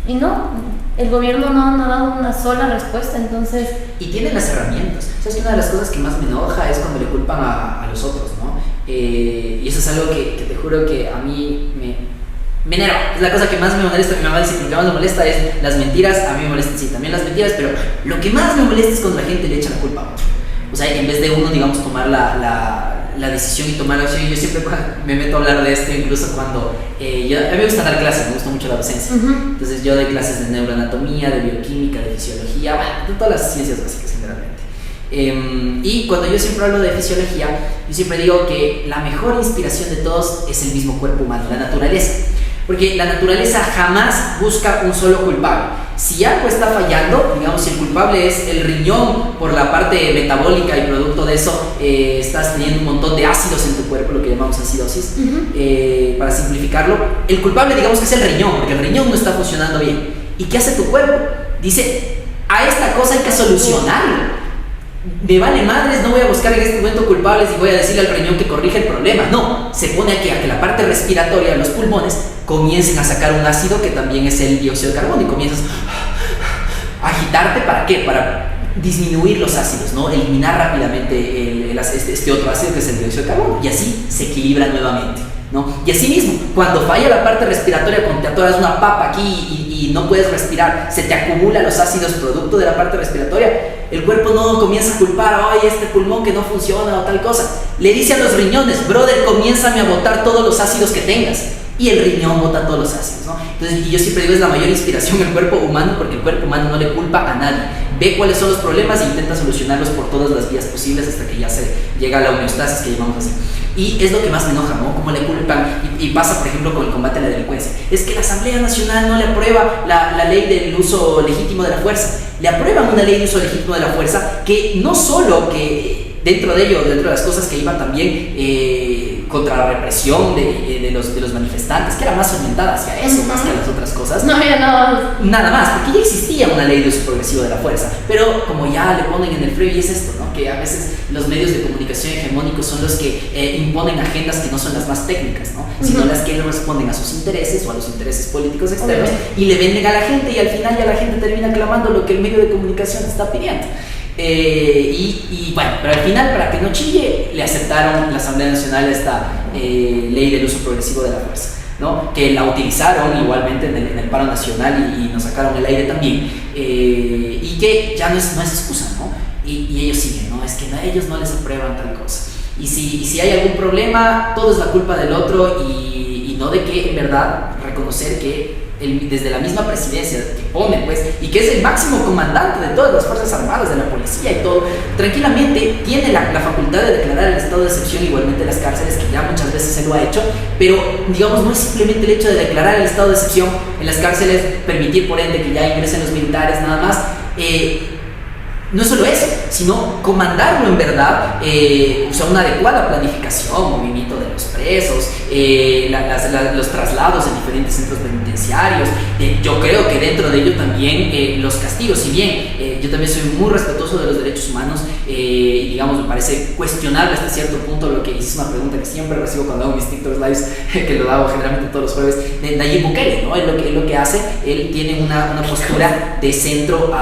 y no, el gobierno no ha dado una sola respuesta. Entonces, y tienen las herramientas. Sabes que una de las cosas que más me enoja es cuando le culpan a los otros, ¿no? Y eso es algo que te juro que a mí me enerva. Es la cosa que más me molesta. Mi mamá dice que lo que más me molesta es las mentiras. A mí me molestan, sí, también las mentiras, pero lo que más me molesta es cuando la gente le echa la culpa a otro. O sea, en vez de uno, digamos, tomar la decisión y tomar la acción. Yo siempre me meto a hablar de esto, incluso cuando a mí me gusta dar clases, me gusta mucho la docencia. Entonces yo doy clases de neuroanatomía, de bioquímica, de fisiología, bueno, de todas las ciencias básicas generalmente. Y cuando yo siempre hablo de fisiología, yo siempre digo que la mejor inspiración de todos es el mismo cuerpo humano, la naturaleza. Porque la naturaleza jamás busca un solo culpable. Si algo está fallando, digamos, si el culpable es el riñón por la parte metabólica y producto de eso estás teniendo un montón de ácidos en tu cuerpo, lo que llamamos acidosis, para simplificarlo, el culpable, digamos, que es el riñón, porque el riñón no está funcionando bien. ¿Y qué hace tu cuerpo? Dice, a esta cosa hay que solucionarlo. Me vale madres, no voy a buscar en este momento culpables y voy a decirle al riñón que corrija el problema. No, se pone aquí a que la parte respiratoria de los pulmones comiencen a sacar un ácido que también es el dióxido de carbono, y comienzas a agitarte. ¿Para qué? Para disminuir los ácidos, ¿no? Eliminar rápidamente este otro ácido que es el dióxido de carbono, y así se equilibra nuevamente, ¿no? Y así mismo, cuando falla la parte respiratoria, cuando te atoras una papa aquí y no puedes respirar, se te acumulan los ácidos producto de la parte respiratoria, el cuerpo no comienza a culpar, ay, este pulmón que no funciona o tal cosa. Le dice a los riñones, brother, comiénzame a botar todos los ácidos que tengas. Y el riñón bota todos los ácidos, ¿no? Entonces, y yo siempre digo, es la mayor inspiración el cuerpo humano, porque el cuerpo humano no le culpa a nadie. Ve cuáles son los problemas e intenta solucionarlos por todas las vías posibles hasta que ya se llega a la homeostasis, que llamamos así. Y es lo que más me enoja, ¿no? Cómo le culpan, y pasa, por ejemplo, con el combate a la delincuencia. Es que la Asamblea Nacional no le aprueba la ley del uso legítimo de la fuerza. Le aprueban una ley de uso legítimo de la fuerza que no solo que dentro de ello, dentro de las cosas que iban también contra la represión de los manifestantes, que era más orientada hacia eso, más que a las otras cosas. No había nada más, porque ya existía una ley de uso progresivo de la fuerza, pero como ya le ponen en el freno, y es esto, ¿no? Que a veces los medios de comunicación hegemónicos son los que imponen agendas que no son las más técnicas, ¿no? Sino las que responden a sus intereses o a los intereses políticos externos, y le venden a la gente, y al final ya la gente termina clamando lo que el medio de comunicación está pidiendo. Bueno, pero al final, para que no chille, le aceptaron la Asamblea Nacional esta ley del uso progresivo de la fuerza, ¿no? Que la utilizaron igualmente en el paro nacional y nos sacaron el aire también, y que ya no es excusa, ¿no? Y ellos siguen, ¿no? Es que a ellos no les aprueban tal cosa, y si hay algún problema, todo es la culpa del otro, y no de que en verdad reconocer que desde la misma presidencia que pone, pues, y que es el máximo comandante de todas las fuerzas armadas, de la policía y todo, tranquilamente tiene la facultad de declarar el estado de excepción, igualmente las cárceles, que ya muchas veces se lo ha hecho, pero digamos, no es simplemente el hecho de declarar el estado de excepción en las cárceles, permitir por ende que ya ingresen los militares, nada más. No es solo eso, sino comandarlo en verdad, o sea, una adecuada planificación, movimiento de los presos, los traslados en diferentes centros penitenciarios. Yo creo que dentro de ello también los castigos, si bien yo también soy muy respetuoso de los derechos humanos, digamos, me parece cuestionable hasta cierto punto lo que hice, una pregunta que siempre recibo cuando hago mis TikTok lives, que lo hago generalmente todos los jueves, de Nayib Bukele, ¿no? Él lo que hace, él tiene una postura de centro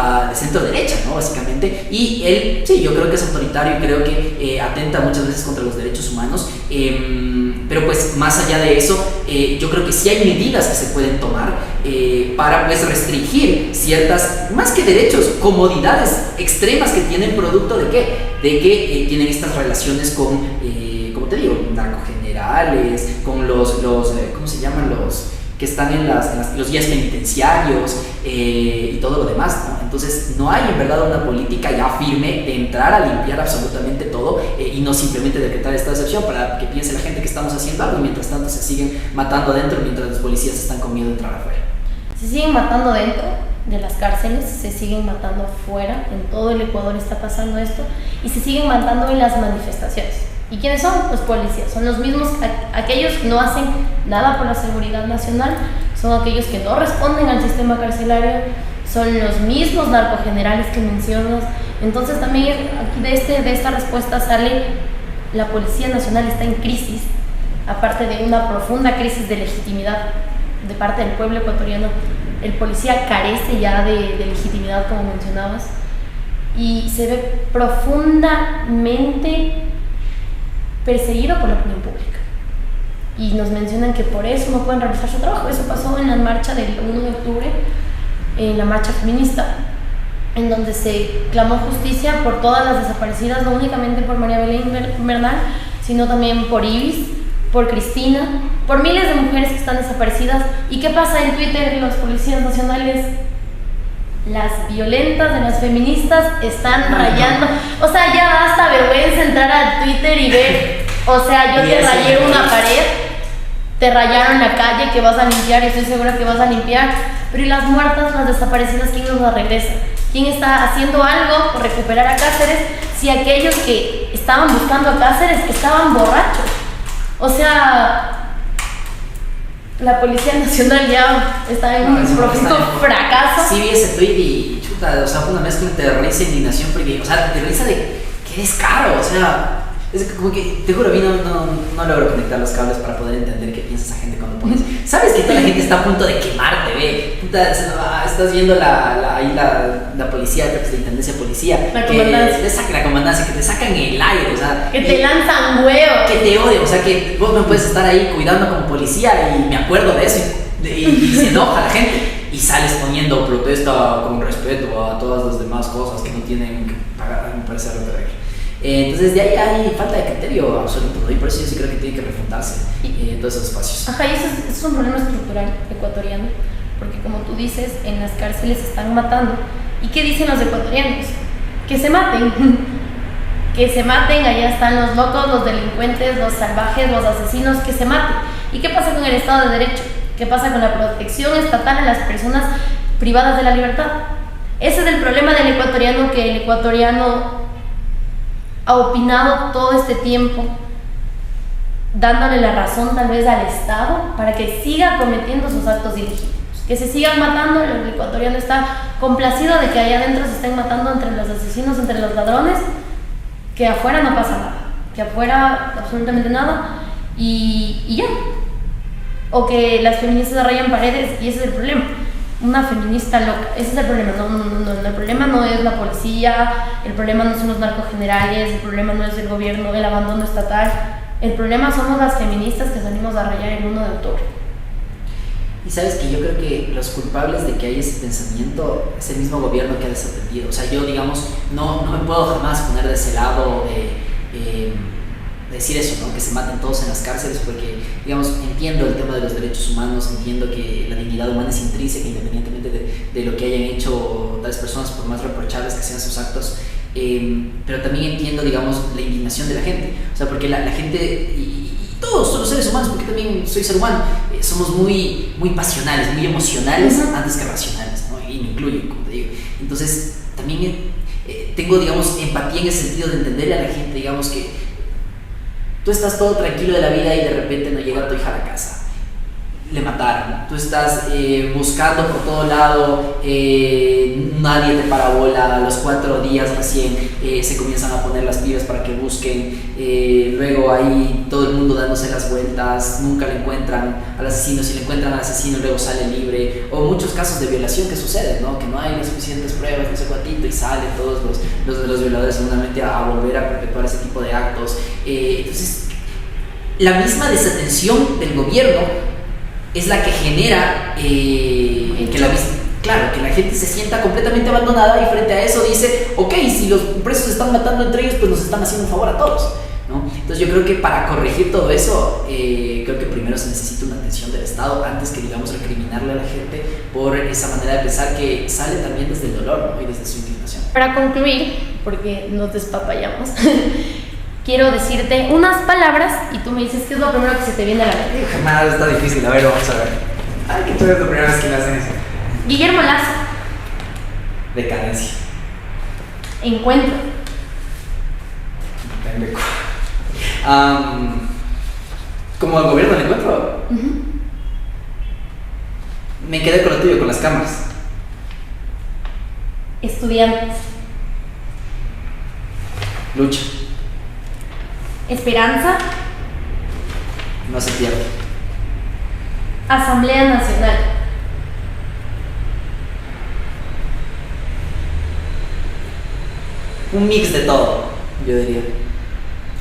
derecha, ¿no? Básicamente. Y él, sí, yo creo que es autoritario y creo que atenta muchas veces contra los derechos humanos, pero pues más allá de eso, yo creo que sí hay medidas que se pueden tomar para pues restringir ciertas, más que derechos, comodidades extremas que tienen producto de ¿qué? De que tienen estas relaciones con, como te digo, narcogenerales, con los ¿cómo se llaman? que están en los guías penitenciarios y todo lo demás, ¿no? Entonces no hay en verdad una política ya firme de entrar a limpiar absolutamente todo y no simplemente decretar esta excepción para que piense la gente que estamos haciendo algo y mientras tanto se siguen matando adentro mientras los policías están con miedo de entrar afuera. Se siguen matando dentro de las cárceles, se siguen matando afuera, en todo el Ecuador está pasando esto, y se siguen matando en las manifestaciones. ¿Y quiénes son? Los policías, son los mismos, aquellos que no hacen nada por la seguridad nacional, son aquellos que no responden al sistema carcelario, son los mismos narcogenerales que mencionas. Entonces también aquí de esta respuesta sale, la Policía Nacional está en crisis, aparte de una profunda crisis de legitimidad de parte del pueblo ecuatoriano. El policía carece ya de legitimidad, como mencionabas, y se ve profundamente perseguido por la opinión pública. Y nos mencionan que por eso no pueden realizar su trabajo. Eso pasó en la marcha del 1 de octubre, en la marcha feminista, en donde se clamó justicia por todas las desaparecidas, no únicamente por María Belén Bernal, sino también por Ibis, por Cristina, por miles de mujeres que están desaparecidas. ¿Y qué pasa en Twitter? Los policías nacionales, las violentas de las feministas están rayando. O sea, ya da hasta vergüenza entrar a Twitter y ver, o sea, yo te rayé una pared, te rayaron la calle que vas a limpiar y estoy segura que vas a limpiar, pero ¿y las muertas, las desaparecidas, quién nos las regresa? ¿Quién está haciendo algo por recuperar a Cáceres si aquellos que estaban buscando a Cáceres estaban borrachos? O sea, la Policía Nacional ya está en un profundo fracaso. Sí vi ese tweet y chuta, o sea, fue una mezcla entre risa e indignación, porque, o sea, de risa de que es caro, o sea, es como que, te juro, a mí no logro conectar los cables para poder entender qué piensa esa gente cuando pones. ¿Sabes que toda la gente está a punto de quemarte, ve? Puta, estás viendo la policía, creo que es la intendencia de policía. La comandancia. La comandancia, que te sacan el aire, o sea. Que te lanzan huevos. Que te odio, o sea, que vos me puedes estar ahí cuidando como policía y me acuerdo de eso y se enoja la gente. Y sales poniendo protesta con respeto a todas las demás cosas que no tienen que pagar, me parece algo terrible. Entonces de ahí hay falta de criterio absoluto, ¿no? Y por eso yo sí creo que tiene que refundarse en todos esos espacios. Ajá, y eso es un problema estructural ecuatoriano, porque como tú dices, en las cárceles se están matando. ¿Y qué dicen los ecuatorianos? Que se maten, que se maten, allá están los locos, los delincuentes, los salvajes, los asesinos, que se maten. ¿Y qué pasa con el Estado de Derecho? ¿Qué pasa con la protección estatal a las personas privadas de la libertad? Ese es el problema del ecuatoriano, que el ecuatoriano ha opinado todo este tiempo, dándole la razón tal vez al Estado para que siga cometiendo sus actos ilegítimos, que se sigan matando. El ecuatoriano está complacido de que allá adentro se estén matando entre los asesinos, entre los ladrones, que afuera no pasa nada, que afuera absolutamente nada y ya. O que las feministas rayan paredes, y ese es el problema. Una feminista loca, ese es el problema. No, el problema no es la policía, el problema no son los narcogenerales, el problema no es el gobierno, el abandono estatal. El problema somos las feministas que salimos a rayar el 1 de octubre. Y sabes que yo creo que los culpables de que haya ese pensamiento es el mismo gobierno que ha desatendido. O sea, yo, digamos, no me puedo jamás poner de ese lado decir eso, ¿no? Que se maten todos en las cárceles, porque, digamos, entiendo el tema de los derechos humanos, entiendo que la dignidad humana es intrínseca independientemente de lo que hayan hecho tales personas, por más reprochables que sean sus actos, pero también entiendo, digamos, la indignación de la gente. O sea, porque la gente y todos los seres humanos, porque también soy ser humano, somos muy pasionales, muy emocionales antes que racionales, ¿no? Y me incluyo, como te digo. Entonces, también tengo, digamos, empatía en el sentido de entenderle a la gente, digamos, que tú estás todo tranquilo de la vida y de repente no llega tu hija a la casa, le mataron. Tú estás buscando por todo lado, nadie te para bola. A los 4 días recién se comienzan a poner las pibas para que busquen, luego ahí todo el mundo dándose las vueltas, nunca le encuentran al asesino. Si le encuentran al asesino luego sale libre, o muchos casos de violación que suceden, ¿no? Que no hay suficientes pruebas, no sé cuántito, y salen todos los violadores seguramente a volver a perpetuar ese tipo de actos. Entonces la misma desatención del gobierno es la que genera que la gente se sienta completamente abandonada, y frente a eso dice, ok, si los presos se están matando entre ellos, pues nos están haciendo un favor a todos. ¿no? Entonces yo creo que para corregir todo eso, creo que primero se necesita una atención del Estado antes que, digamos, recriminarle a la gente por esa manera de pensar que sale también desde el dolor, ¿no? Y desde su indignación. Para concluir, porque nos despapallamos, quiero decirte unas palabras y tú me dices qué es lo primero que se te viene a la mente. Jamás, está difícil, a ver, vamos a ver. Ay, que tú eres la primera vez que me hacen eso. Guillermo Lazo. Decadencia. Encuentro. Pendejo. Como el gobierno del encuentro. Me quedé con lo tuyo, con las cámaras. Estudiantes. Lucha. Esperanza. No se pierde. Asamblea Nacional. Un mix de todo, yo diría.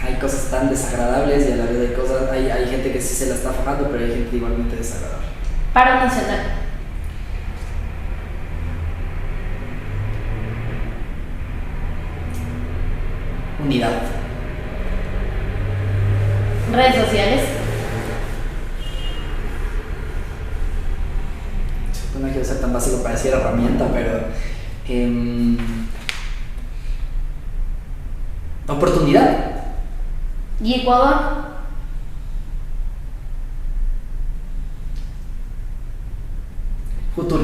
Hay cosas tan desagradables y a la vez hay gente que sí se la está fajando, pero hay gente igualmente desagradable. Paro Nacional. Unidad. Redes sociales. No quiero ser tan básico para decir herramienta, pero oportunidad. ¿Y Ecuador? Futuro.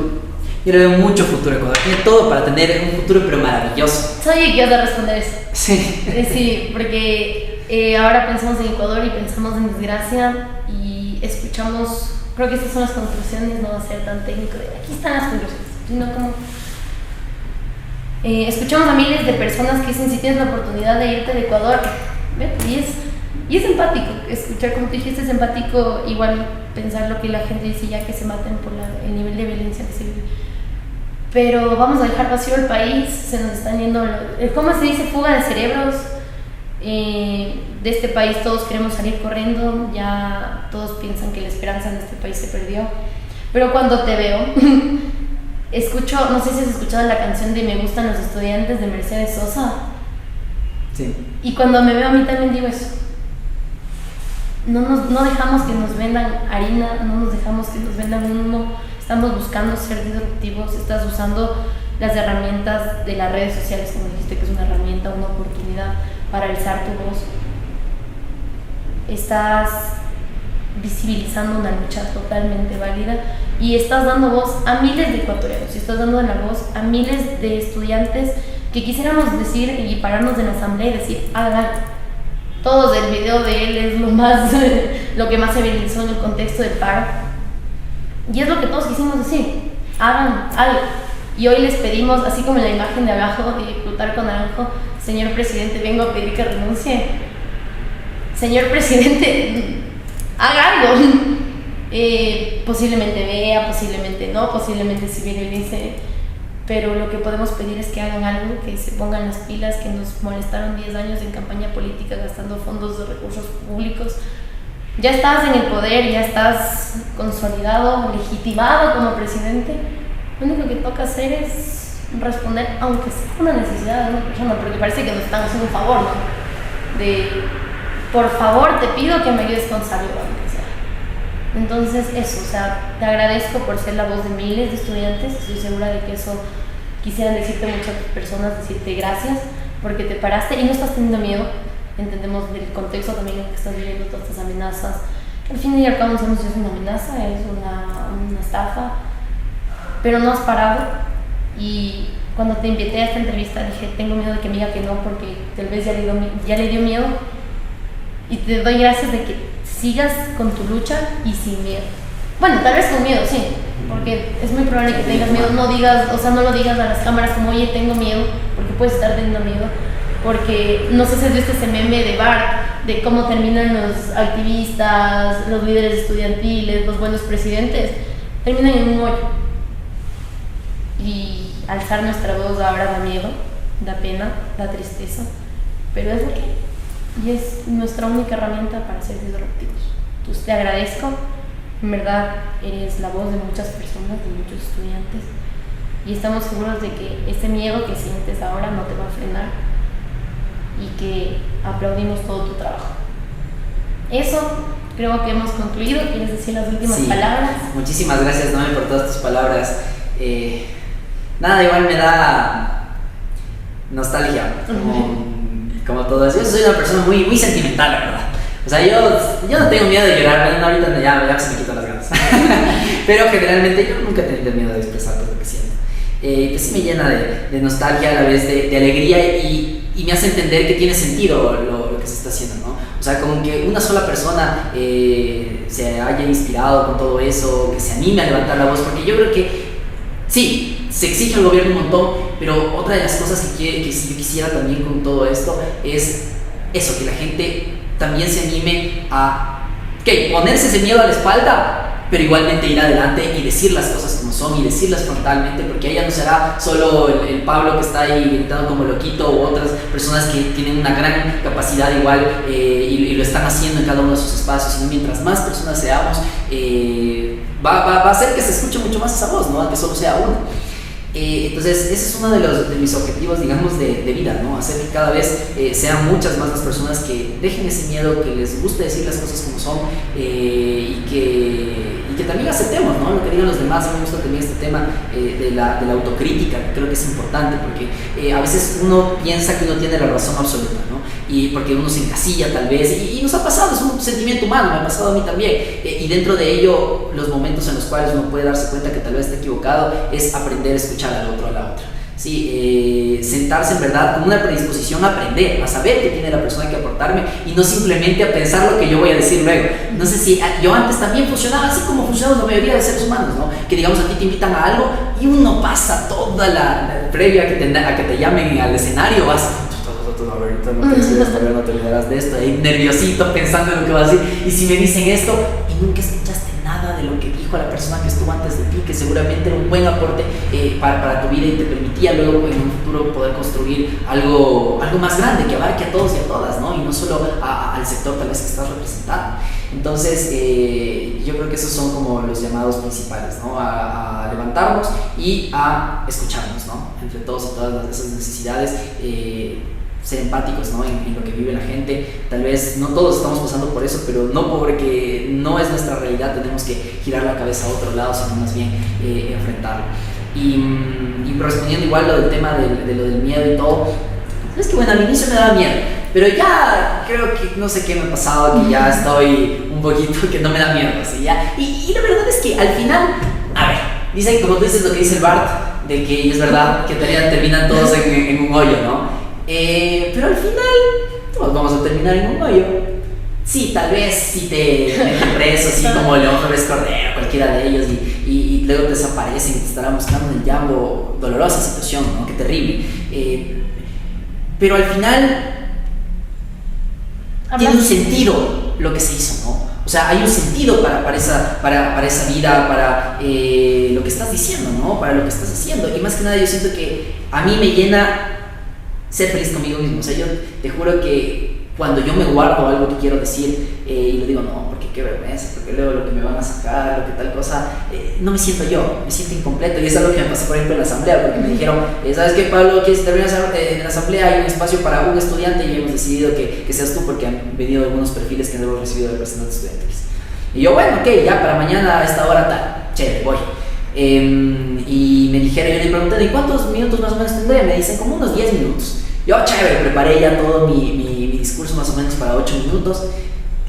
Yo le veo mucho futuro a Ecuador. Tiene todo para tener un futuro, pero maravilloso. Sabía que ibas a responder eso. Sí. Sí, porque ahora pensamos en Ecuador y pensamos en desgracia y escuchamos, creo que estas son las conclusiones, no va a ser tan técnico de aquí están las conclusiones, sino como escuchamos a miles de personas que dicen si tienes la oportunidad de irte de Ecuador, vete, y es empático, escuchar como tú dijiste, es empático igual pensar lo que la gente dice ya que se maten por el nivel de violencia que se vive. Pero vamos a dejar vacío el país, se nos están yendo, ¿cómo se dice? Fuga de cerebros. De este país todos queremos salir corriendo, ya todos piensan que la esperanza en este país se perdió. Pero cuando te veo, escucho, no sé si has escuchado la canción de Me gustan los estudiantes de Mercedes Sosa. Sí. Y cuando me veo a mí también digo eso. No dejamos que nos vendan harina, no nos dejamos que nos vendan humo. Estamos buscando ser disruptivos, estás usando las herramientas de las redes sociales, como dijiste que es una herramienta, una oportunidad para alzar tu voz. Estás visibilizando una lucha totalmente válida y estás dando voz a miles de ecuatorianos, y estás dando la voz a miles de estudiantes que quisiéramos decir y pararnos en la asamblea y decir, hagan. Todos el video de él es lo que más se viralizó en el contexto del paro. Y es lo que todos quisimos decir, hagan algo. Y hoy les pedimos, así como en la imagen de abajo de Plutarco Naranjo, señor presidente, vengo a pedir que renuncie. Señor presidente, haga algo. Posiblemente vea, posiblemente no, posiblemente si viene y dice, pero lo que podemos pedir es que hagan algo, que se pongan las pilas, que nos molestaron 10 años en campaña política gastando fondos de recursos públicos. Ya estás en el poder, ya estás consolidado, legitimado como presidente. Lo único que toca hacer es responder, aunque sea una necesidad de una persona, porque parece que nos están haciendo un favor, ¿no? De, por favor, te pido que me ayudes con salud, aunque sea. Entonces, eso, o sea, te agradezco por ser la voz de miles de estudiantes. Estoy segura de que eso quisieran decirte muchas personas, decirte gracias, porque te paraste y no estás teniendo miedo. Entendemos del contexto también en el que estás viviendo todas estas amenazas. Al fin y al cabo no sabemos si es una amenaza, es una estafa, pero no has parado. Y cuando te invité a esta entrevista dije, tengo miedo de que me diga que no, porque tal vez ya le dio miedo. Y te doy gracias de que sigas con tu lucha y sin miedo. Bueno, tal vez con miedo, sí, porque es muy probable que tengas miedo. No digas, o sea, no lo digas a las cámaras como, oye, tengo miedo, porque puedes estar teniendo miedo. Porque no sé si has visto ese meme de Bart, de cómo terminan los activistas, los líderes estudiantiles, los buenos presidentes, terminan en un hoyo. Y alzar nuestra voz ahora da miedo, da pena, da tristeza, pero es lo que hay. Y es nuestra única herramienta para ser disruptivos. Entonces te agradezco, en verdad eres la voz de muchas personas, de muchos estudiantes, y estamos seguros de que ese miedo que sientes ahora no te va a frenar. y que aplaudimos todo tu trabajo. Eso creo que hemos concluido. ¿Quieres decir las últimas palabras? Muchísimas gracias, Noé, por todas tus palabras. Nada, igual me da nostalgia, como todas. Yo soy una persona muy, muy sentimental, la verdad. O sea, yo no tengo miedo de llorar, pero ahorita ya se me quitan las ganas. Pero generalmente yo nunca he tenido miedo de expresar todo lo que siento. Que sí me llena de nostalgia, a la vez de alegría, y me hace entender que tiene sentido lo que se está haciendo, ¿no? O sea, como que una sola persona se haya inspirado con todo eso, que se anime a levantar la voz, porque yo creo que sí, se exige al gobierno un montón, pero otra de las cosas que si yo quisiera también con todo esto es eso, que la gente también se anime a ponerse ese miedo a la espalda, pero igualmente ir adelante y decir las cosas como son y decirlas frontalmente, porque ella no será solo el Pablo que está ahí gritando como loquito, u otras personas que tienen una gran capacidad igual y lo están haciendo en cada uno de sus espacios, sino mientras más personas seamos, va a hacer que se escuche mucho más esa voz, ¿no? Que solo sea uno. Entonces ese es uno de mis objetivos, digamos, de vida, ¿no? Hacer que cada vez sean muchas más las personas que dejen ese miedo, que les guste decir las cosas como son, y que también aceptemos, ¿no? Lo que digan los demás. Me gusta también este tema de la autocrítica, que creo que es importante, porque a veces uno piensa que uno tiene la razón absoluta, ¿no? Y porque uno se encasilla tal vez, y nos ha pasado, es un sentimiento humano, me ha pasado a mí también, y dentro de ello los momentos en los cuales uno puede darse cuenta que tal vez está equivocado es aprender a escuchar al otro, a la otra. Sí, sentarse en verdad con una predisposición a aprender, a saber qué tiene la persona que aportarme y no simplemente a pensar lo que yo voy a decir luego. No sé si yo antes también funcionaba así como funcionamos la mayoría de seres humanos, ¿no? Que digamos a ti te invitan a algo y uno pasa toda la previa a que te llamen al escenario, vas ahorita no te decir esto, no te olvidarás de esto, ahí nerviosito pensando en lo que vas a decir, y si me dicen esto y nunca escuchaste nada de lo que dijo la persona que estuvo antes de ti, que seguramente era un buen aporte para tu vida y te permitía luego en un futuro poder construir algo más grande que abarque a todos y a todas, ¿no? Y no solo al sector tal vez que estás representando. Entonces yo creo que esos son como los llamados principales, ¿no? A levantarnos y a escucharnos, ¿no? Entre todos y todas esas necesidades, ser empáticos, ¿no? En lo que vive la gente. Tal vez no todos estamos pasando por eso, pero no porque no es nuestra realidad tenemos que girar la cabeza a otro lado, sino más bien enfrentarlo. Y respondiendo igual lo del tema de lo del miedo y todo, es que bueno, al inicio me daba miedo, pero ya creo que no sé qué me ha pasado, que ya estoy un poquito que no me da miedo, así ya. Y la verdad es que al final, a ver, dicen, como tú dices lo que dice el Bart, de que es verdad que terminan todos en un hoyo, ¿no? Pero al final todos vamos a terminar en un hoyo. Sí, tal vez si te meten preso, así como León Febres Cordero, cualquiera de ellos, y luego te desaparecen y te estarán buscando en el llambo. Dolorosa situación, ¿no? Qué terrible. Pero al final tiene un sentido lo que se hizo, ¿no? O sea, hay un sentido para esa vida, para lo que estás diciendo, ¿no? Para lo que estás haciendo. Y más que nada yo siento que a mí me llena ser feliz conmigo mismo. O sea, yo te juro que cuando yo me guardo algo que quiero decir y lo digo, no, porque qué vergüenza, porque luego lo que me van a sacar, lo que tal cosa, no me siento yo, me siento incompleto. Y es algo que me pasó, por ejemplo, en la asamblea, porque me dijeron, ¿sabes qué, Pablo? ¿Quieres terminar en la asamblea? Hay un espacio para un estudiante y hemos decidido que seas tú, porque han venido algunos perfiles que no hemos recibido de representantes estudiantiles. Y yo, bueno, ok, ya para mañana a esta hora tal, chévere, voy. Y me dijeron, yo le pregunté, ¿y cuántos minutos más o menos tendré? Me dicen, como unos 10 minutos. Yo, chévere, preparé ya todo mi discurso más o menos para 8 minutos.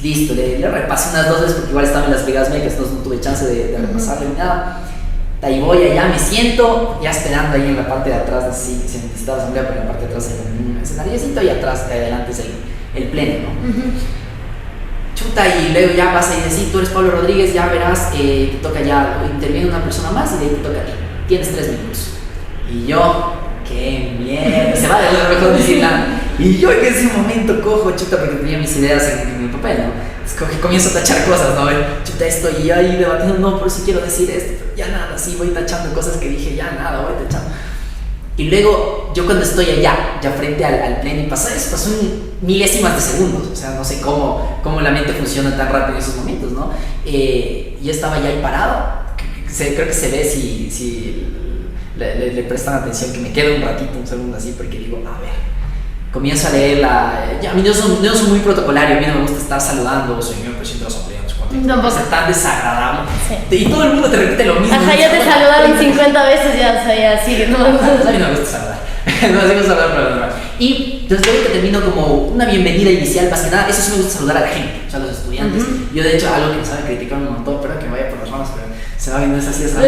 Listo, le repasé unas 2 veces porque igual estaba en las brigadas médicas, entonces no tuve chance de repasarle ni nada. Ahí voy, allá me siento, ya esperando ahí en la parte de atrás, si necesitaba asamblea, pero en la parte de atrás hay un escenariocito y atrás, adelante es el pleno, ¿no? Chuta, y luego ya vas a decir, tú eres Pablo Rodríguez, ya verás, te toca ya, interviene una persona más y de ahí te toca a ti. Tienes 3 minutos. Y yo, qué mierda, se va de lo mejor decir nada. Y yo en ese momento cojo, chuta, porque tenía mis ideas en mi papel, ¿no? Comienzo a tachar cosas, ¿no? Chuta, esto, y yo ahí debatiendo, no, por si quiero decir esto, pero ya nada, sí, voy tachando cosas que dije, ya nada, voy tachando. Y luego, yo cuando estoy allá, ya frente al pleno, y pasó en milésimas de segundos, o sea, no sé cómo la mente funciona tan rápido en esos momentos, ¿no? Yo estaba ya ahí parado, creo que se ve si le prestan atención, que me quedo un ratito, un segundo así, porque digo, a ver, comienzo a leerla. A mí no soy muy protocolario, a mí no me gusta estar saludando, señor presidente de la Asamblea, no sé cuánto. Tampoco. Es tan desagradable. Sí. Y todo el mundo te repite lo mismo. Ajá, ya te saludaron 50 veces, ya, o sea, ya sigue. No, a mí no me gusta saludar. No me gusta saludar para normal. Y entonces luego que termino como una bienvenida inicial, más que nada, eso sí me gusta saludar a la gente, o sea, a los estudiantes. Yo de hecho, algo que me saben criticar un montón, pero que vaya por las ramas, pero se va viendo esas cosas.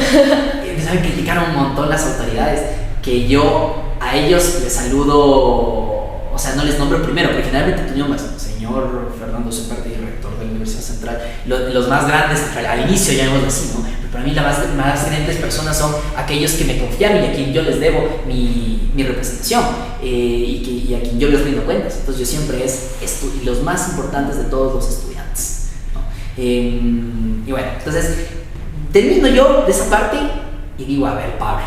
Me saben criticar un montón las autoridades, que yo a ellos les saludo, o sea, no les nombro primero, porque generalmente tu nombre es señor Fernando Ceparte, rector de la Universidad Central, los más grandes al inicio, llamémoslo así, ¿no? Pero para mí las más grandes personas son aquellos que me confiaron y a quien yo les debo mi representación y a quien yo les rindo cuentas. Entonces yo siempre y los más importantes de todos los estudiantes, ¿no? Y bueno, entonces termino yo de esa parte y digo, a ver, Pablo,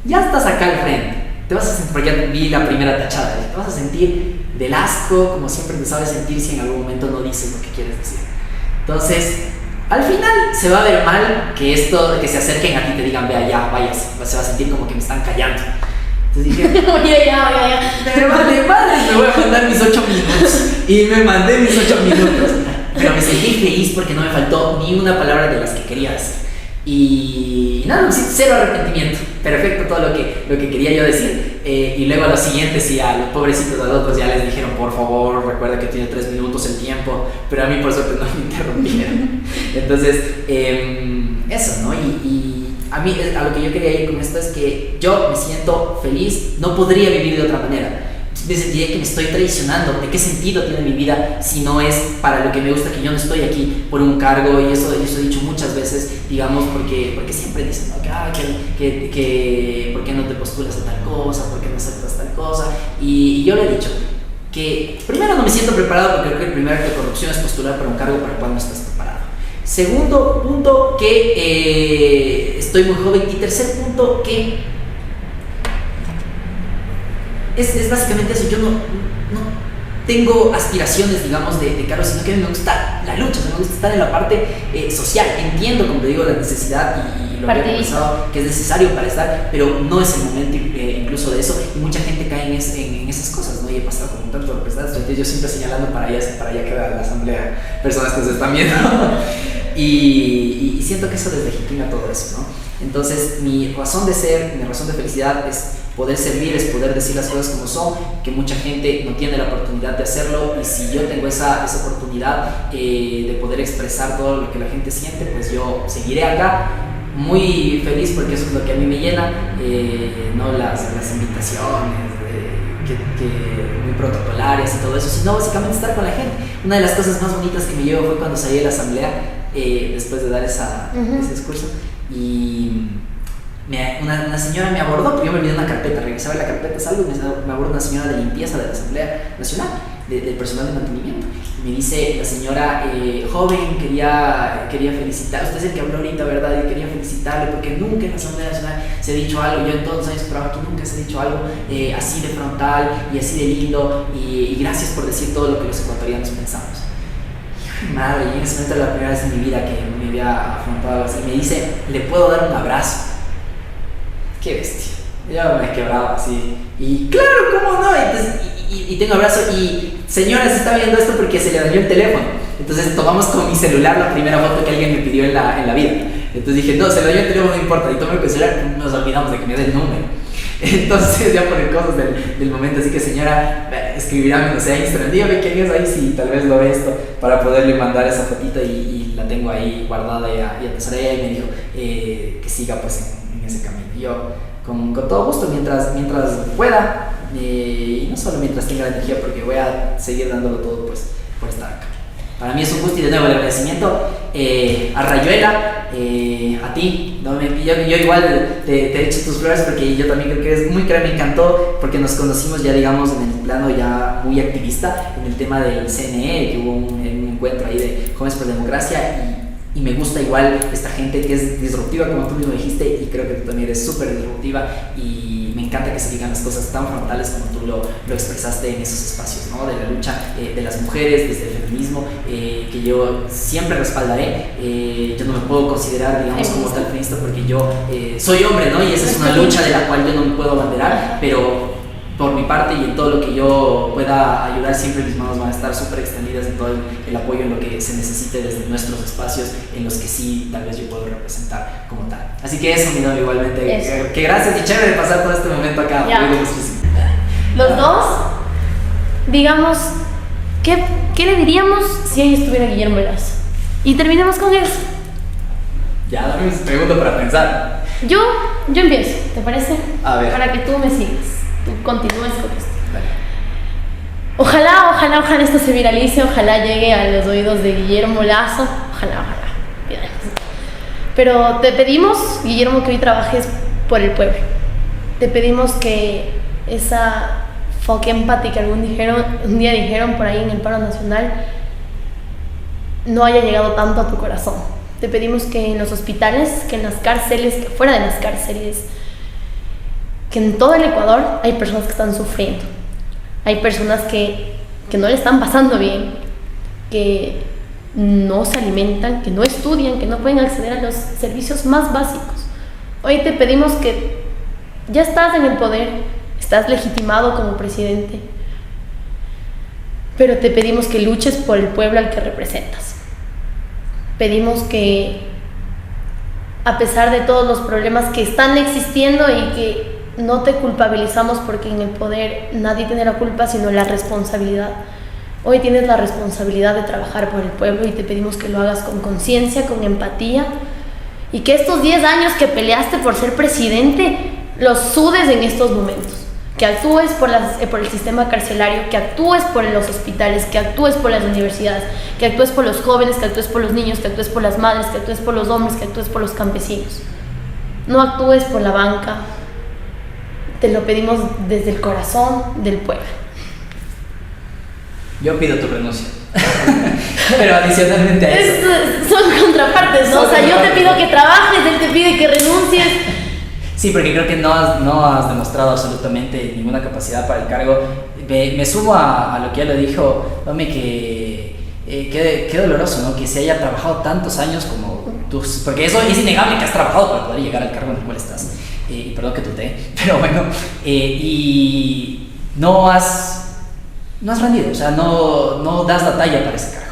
ya estás acá al frente, te vas a sentir, porque ya vi la primera tachada, te vas a sentir del asco, como siempre te sabes sentir si en algún momento no dices lo que quieres decir. Entonces, al final se va a ver mal que se acerquen a ti y te digan, vea, ya, váyase, se va a sentir como que me están callando. Entonces dije, ya. me vale, me voy a mandar mis 8 minutos. Y me mandé mis 8 minutos. Pero me sentí feliz porque no me faltó ni una palabra de las que quería decir. Y nada, cero arrepentimiento. Perfecto todo lo que quería yo decir. Y luego a los siguientes, sí, a los pobrecitos de los otros ya les dijeron, por favor, recuerda que tiene 3 minutos el tiempo. Pero a mí por suerte no me interrumpieron. Entonces, eso, ¿no? Y a mí, a lo que yo quería ir con esto es que yo me siento feliz, no podría vivir de otra manera. Me sentiría que me estoy traicionando. ¿De qué sentido tiene mi vida si no es para lo que me gusta? Que yo no estoy aquí por un cargo, y eso he dicho muchas veces, digamos, porque siempre dicen, ¿no? que ¿por qué no te postulas a tal cosa? ¿Por qué no aceptas tal cosa? Y yo le he dicho que primero no me siento preparado, porque creo que el primer acto de corrupción es postular para un cargo para el cual no estás preparado. Segundo punto, que estoy muy joven. Y tercer punto, que es básicamente eso. Yo no tengo aspiraciones, digamos, de cargo, sino que a mí me gusta la lucha, me gusta estar en la parte social. Entiendo, como te digo, la necesidad y lo que he pensado que es necesario para estar, pero no es el momento incluso de eso, y mucha gente cae en esas cosas, ¿no? Y he pasado con un tanto de representantes, entonces yo siempre señalando para allá queda la asamblea, personas que se están viendo, y siento que eso deslegitima todo eso, ¿no? Entonces mi razón de ser, mi razón de felicidad es poder servir, es poder decir las cosas como son, que mucha gente no tiene la oportunidad de hacerlo, y si yo tengo esa oportunidad de poder expresar todo lo que la gente siente, pues yo seguiré acá muy feliz, porque eso es lo que a mí me llena, no las invitaciones muy protocolarias y todo eso, sino básicamente estar con la gente. Una de las cosas más bonitas que me llevo fue cuando salí de la asamblea, después de dar ese discurso, y una señora me abordó, porque yo me olvidé una carpeta, regresaba la carpeta, salgo y me abordó una señora de limpieza de la Asamblea Nacional, del personal de mantenimiento. Me dice la señora, joven, quería felicitar, usted es el que habló ahorita, ¿verdad? Y quería felicitarle porque nunca en la Asamblea Nacional se ha dicho algo, yo en todos los años que trabajo aquí nunca se ha dicho algo así de frontal y así de lindo, y gracias por decir todo lo que los ecuatorianos pensamos. Madre, y en ese momento era la primera vez en mi vida que me había afrontado algo así. Me dice, ¿le puedo dar un abrazo? Qué bestia. Yo me quebraba así. Y claro, ¿cómo no? Entonces, y tengo abrazo. Y señora, se está viendo esto porque se le dañó el teléfono. Entonces tomamos con mi celular la primera foto que alguien me pidió en la vida. Entonces dije, no, se le dañó el teléfono, no importa. Y tomé con el celular, nos olvidamos de que me dé el número. Entonces ya por el cosas del momento, así que señora, escribirá, no sé, a Instagram, dígame quién es ahí, si tal vez lo ve esto, para poderle mandar esa fotito, y la tengo ahí guardada y atesorada, y me dijo que siga pues en ese camino. Y yo con todo gusto, mientras pueda, y no solo mientras tenga la energía, porque voy a seguir dándolo todo pues por estar acá. Para mí es un gusto, y de nuevo el agradecimiento a Rayuela, a ti, ¿no? Yo igual te he hecho tus flores, porque yo también creo que eres muy crack, me encantó, porque nos conocimos ya, digamos, en el plano ya muy activista, en el tema del CNE, que hubo un encuentro ahí de Jóvenes por Democracia, y me gusta igual esta gente que es disruptiva, como tú mismo dijiste, y creo que tú también eres súper disruptiva, y me encanta que se digan las cosas tan frontales como tú lo expresaste en esos espacios, ¿no? De la lucha de las mujeres, desde el feminismo, que yo siempre respaldaré. Yo no me puedo considerar, digamos, como tal feminista, porque yo soy hombre, ¿no? Y esa es una lucha de la cual yo no me puedo abanderar, pero por mi parte y en todo lo que yo pueda ayudar, siempre mis manos van a estar súper extendidas en todo el apoyo en lo que se necesite desde nuestros espacios en los que sí, tal vez yo puedo representar como tal. Así que eso, mi novio, igualmente. Que gracias y chévere de pasar todo este momento acá. Los dos, digamos, ¿qué le diríamos si ahí estuviera Guillermo Lazo? Y terminemos con eso. Ya, dame una pregunta para pensar. Yo empiezo, ¿te parece? A ver. Para que tú me sigas, tú continúes con esto. Vale. Ojalá esto se viralice, ojalá llegue a los oídos de Guillermo Lazo. Ojalá. Bien. Pero te pedimos, Guillermo, que hoy trabajes por el pueblo. Te pedimos que esa fuck empathy que un día dijeron por ahí en el paro nacional no haya llegado tanto a tu corazón. Te pedimos que en los hospitales, que en las cárceles, que fuera de las cárceles, que en todo el Ecuador hay personas que están sufriendo. Hay personas que no le están pasando bien, que no se alimentan, que no estudian, que no pueden acceder a los servicios más básicos. Hoy te pedimos que ya estás en el poder, estás legitimado como presidente, pero te pedimos que luches por el pueblo al que representas. Pedimos que, a pesar de todos los problemas que están existiendo y que no te culpabilizamos porque en el poder nadie tiene la culpa sino la responsabilidad, hoy tienes la responsabilidad de trabajar por el pueblo y te pedimos que lo hagas con conciencia, con empatía, y que estos 10 años que peleaste por ser presidente los sudes en estos momentos. Que actúes por el sistema carcelario, que actúes por los hospitales, que actúes por las universidades, que actúes por los jóvenes, que actúes por los niños, que actúes por las madres, que actúes por los hombres, que actúes por los campesinos. No actúes por la banca. Te lo pedimos desde el corazón del pueblo. Yo pido tu renuncia. Pero adicionalmente a eso. Son contrapartes, ¿no? O sea, yo te pido que trabajes, él te pide que renuncies. Sí, porque creo que no has demostrado absolutamente ninguna capacidad para el cargo. Me sumo a lo que ya le dijo, hombre, qué doloroso, ¿no? Que se haya trabajado tantos años como tú, porque eso es innegable que has trabajado para poder llegar al cargo en el cual estás. Y perdón que tutee, pero bueno, y no has rendido, o sea, no das la talla para ese cargo.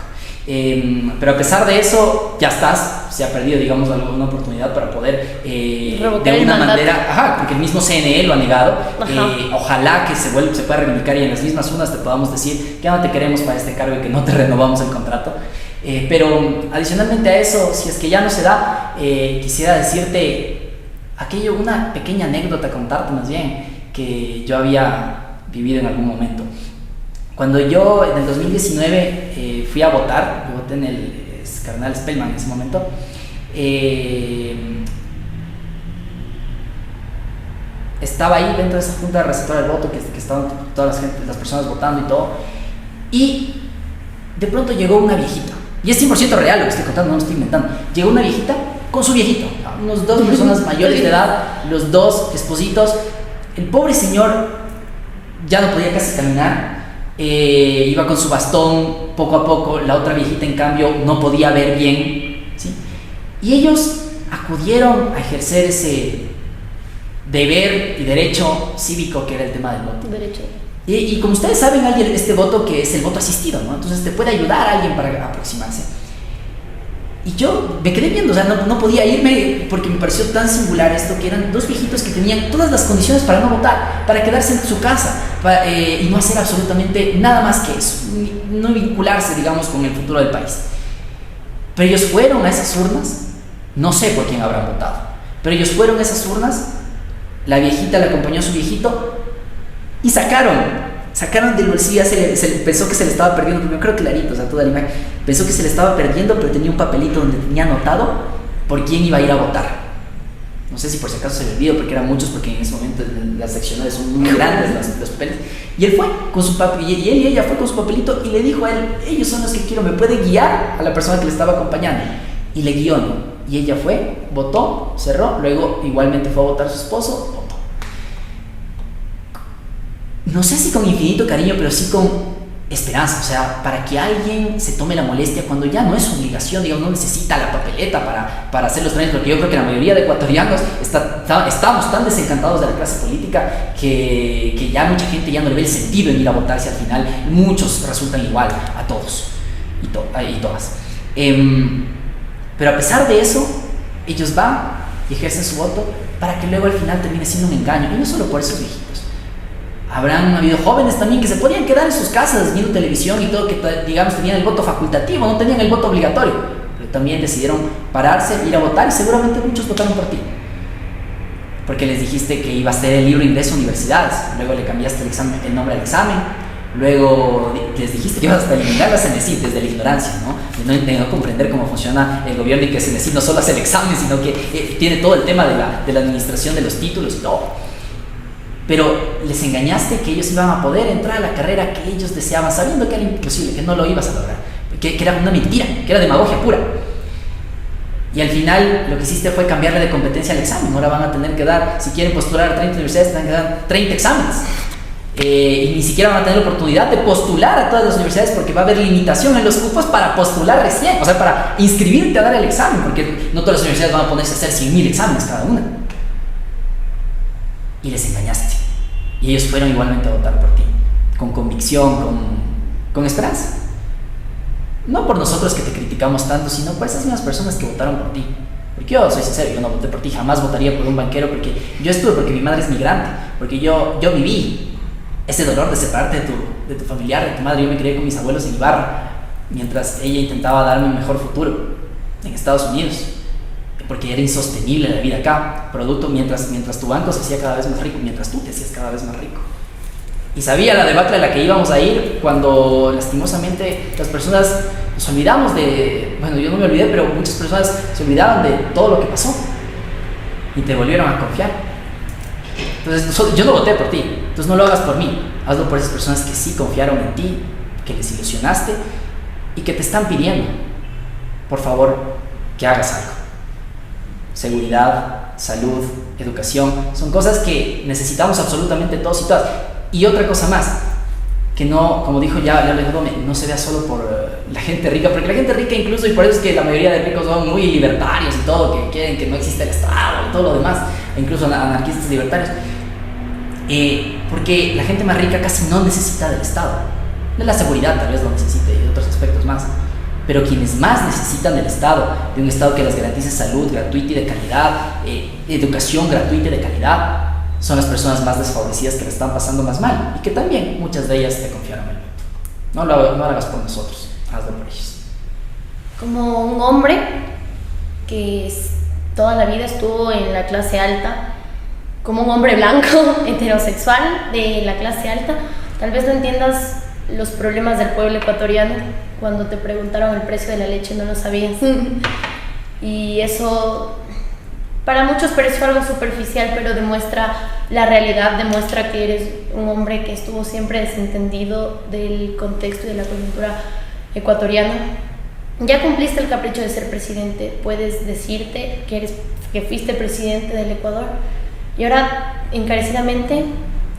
Pero a pesar de eso, ya estás, se ha perdido, digamos, alguna oportunidad para poder de una manera, porque el mismo CNE lo ha negado. Ojalá que se pueda reivindicar y en las mismas urnas te podamos decir que ya no te queremos para este cargo y que no te renovamos el contrato. Pero adicionalmente a eso, si es que ya no se da, quisiera decirte una pequeña anécdota, contarte más bien, que yo había vivido en algún momento. Cuando yo en el 2019 fui a votar, yo voté en el Cardenal Spellman en ese momento, estaba ahí dentro de esa junta receptora del voto, que estaban todas las personas votando y todo, y de pronto llegó una viejita, y es 100% real lo que estoy contando, no lo estoy inventando. Llegó una viejita con su viejito, unos dos personas mayores de edad, los dos espositos. El pobre señor ya no podía casi caminar. Iba con su bastón poco a poco, la otra viejita en cambio no podía ver bien, ¿sí? Y ellos acudieron a ejercer ese deber y derecho cívico que era el tema del voto. Y como ustedes saben, hay este voto que es el voto asistido, ¿no? Entonces te puede ayudar a alguien para aproximarse. Y yo me quedé viendo, o sea, no podía irme porque me pareció tan singular esto, que eran dos viejitos que tenían todas las condiciones para no votar, para quedarse en su casa y no hacer absolutamente nada más que eso, no vincularse, digamos, con el futuro del país. Pero ellos fueron a esas urnas, no sé por quién habrán votado, pero ellos fueron a esas urnas, la viejita le acompañó a su viejito y sacaron del bolsillo, pensó que se le estaba perdiendo, porque yo creo clarito, o sea, toda la imagen, pensó que se le estaba perdiendo, pero tenía un papelito donde tenía anotado por quién iba a ir a votar. No sé si por si acaso se le olvidó, porque eran muchos, porque en ese momento las seccionales son muy grandes, los papeles. Y él fue con su papel, y él y ella fue con su papelito y le dijo a él: ellos son los que quiero, ¿me puede guiar? A la persona que le estaba acompañando. Y le guió, ¿no? Y ella fue, votó, cerró, luego igualmente fue a votar su esposo, votó. No sé si con infinito cariño, pero sí con esperanza, o sea, para que alguien se tome la molestia cuando ya no es su obligación, digamos, no necesita la papeleta para hacer los trámites, porque yo creo que la mayoría de ecuatorianos estamos tan desencantados de la clase política que ya mucha gente ya no le ve el sentido en ir a votar, si al final muchos resultan igual a todos y todas. Pero a pesar de eso, ellos van y ejercen su voto para que luego al final termine siendo un engaño, y no solo por esos viejitos. Habrán habido jóvenes también que se podían quedar en sus casas viendo televisión y todo, que digamos tenían el voto facultativo, no tenían el voto obligatorio, pero también decidieron pararse, ir a votar, y seguramente muchos votaron por ti, porque les dijiste que iba a ser el libre ingreso a universidades, luego le cambiaste el nombre al examen, luego les dijiste que ibas hasta eliminar la CENESID desde la ignorancia, ¿no? De no comprender cómo funciona el gobierno, y que CENESID no solo hace el examen, sino que tiene todo el tema de la administración de los títulos y todo. Pero les engañaste que ellos iban a poder entrar a la carrera que ellos deseaban, sabiendo que era imposible, que no lo ibas a lograr, que era una mentira, que era demagogia pura. Y al final lo que hiciste fue cambiarle de competencia al examen. Ahora van a tener que dar, si quieren postular a 30 universidades, tienen que dar 30 exámenes. Y ni siquiera van a tener la oportunidad de postular a todas las universidades, porque va a haber limitación en los cupos para postular recién, o sea, para inscribirte a dar el examen, porque no todas las universidades van a ponerse a hacer 100.000 exámenes cada una. Y les engañaste, y ellos fueron igualmente a votar por ti, con convicción, con esperanza. No por nosotros que te criticamos tanto, sino por esas mismas personas que votaron por ti. Porque yo soy sincero, yo no voté por ti, jamás votaría por un banquero, porque mi madre es migrante, porque yo viví ese dolor de separarte de tu familiar, de tu madre. Yo me crié con mis abuelos en Ibarra, mientras ella intentaba darme un mejor futuro en Estados Unidos, porque era insostenible la vida acá, producto mientras tu banco se hacía cada vez más rico, mientras tú te hacías cada vez más rico. Y sabía la debacle a la que íbamos a ir cuando lastimosamente las personas nos olvidamos bueno, yo no me olvidé, pero muchas personas se olvidaban de todo lo que pasó y te volvieron a confiar. Entonces yo no voté por ti, entonces no lo hagas por mí, hazlo por esas personas que sí confiaron en ti, que les ilusionaste y que te están pidiendo, por favor, que hagas algo. Seguridad, salud, educación, son cosas que necesitamos absolutamente todos y todas. Y otra cosa más, que no, como dijo ya Alejandro, no se vea solo por la gente rica, porque la gente rica incluso, y por eso es que la mayoría de ricos son muy libertarios y todo, que quieren que no exista el Estado y todo lo demás, incluso anarquistas libertarios, porque la gente más rica casi no necesita del Estado. De la seguridad tal vez lo necesite y de otros aspectos más, pero quienes más necesitan del Estado, de un Estado que les garantice salud gratuita y de calidad, educación gratuita y de calidad, son las personas más desfavorecidas, que le están pasando más mal, y que también muchas de ellas te confiaron en mí. No lo hagas por nosotros, hazlo por ellos. Como un hombre que toda la vida estuvo en la clase alta, como un hombre blanco, heterosexual de la clase alta, tal vez no entiendas los problemas del pueblo ecuatoriano. Cuando te preguntaron el precio de la leche no lo sabías. Y eso para muchos pareció algo superficial, pero demuestra la realidad, demuestra que eres un hombre que estuvo siempre desentendido del contexto y de la coyuntura ecuatoriana. Ya cumpliste el capricho de ser presidente, puedes decirte que fuiste presidente del Ecuador, y ahora encarecidamente,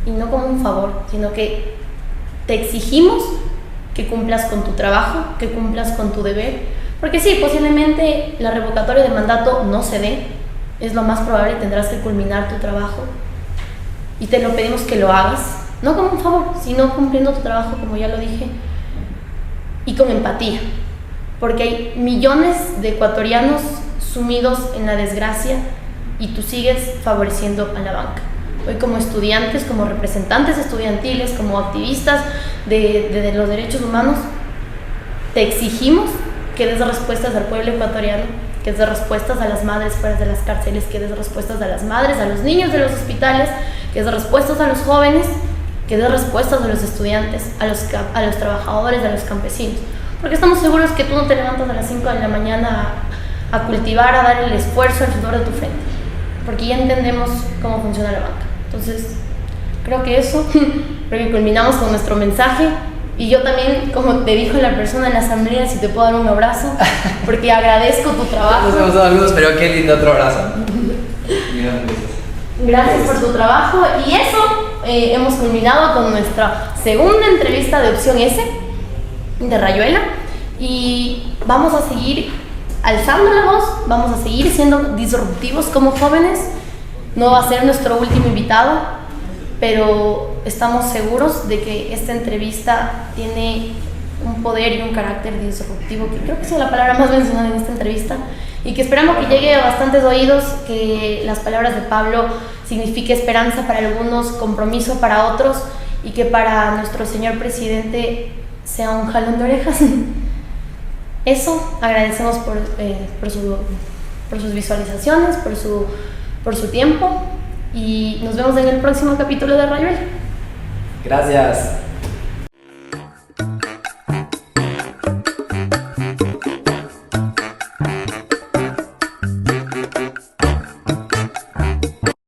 y no como un favor, sino que te exigimos que cumplas con tu trabajo, que cumplas con tu deber, porque sí, posiblemente la revocatoria de mandato no se dé, es lo más probable, tendrás que culminar tu trabajo y te lo pedimos que lo hagas, no como un favor, sino cumpliendo tu trabajo, como ya lo dije, y con empatía, porque hay millones de ecuatorianos sumidos en la desgracia y tú sigues favoreciendo a la banca. Hoy, como estudiantes, como representantes estudiantiles, como activistas de los derechos humanos, te exigimos que des respuestas al pueblo ecuatoriano, que des respuestas a las madres fuera de las cárceles, que des respuestas a las madres, a los niños de los hospitales, que des respuestas a los jóvenes, que des respuestas a los estudiantes, a los trabajadores, a los campesinos. Porque estamos seguros que tú no te levantas a las 5 de la mañana a cultivar, a dar el esfuerzo al sudor de tu frente, porque ya entendemos cómo funciona la banca. Entonces, creo que culminamos con nuestro mensaje. Y yo también, como te dijo la persona en la asamblea, si te puedo dar un abrazo, porque agradezco tu trabajo. Nos hemos dado algunos, pero qué lindo otro abrazo. Gracias por tu trabajo. Y eso, hemos culminado con nuestra segunda entrevista de Opción S. de Rayuela, y vamos a seguir alzando la voz, vamos a seguir siendo disruptivos como jóvenes. No va a ser nuestro último invitado, pero estamos seguros de que esta entrevista tiene un poder y un carácter disruptivo, que creo que es la palabra más mencionada en esta entrevista, y que esperamos que llegue a bastantes oídos, que las palabras de Pablo signifique esperanza para algunos, compromiso para otros, y que para nuestro señor presidente sea un jalón de orejas. Eso, agradecemos por sus visualizaciones, por su tiempo, y nos vemos en el próximo capítulo de Rayuela. Gracias.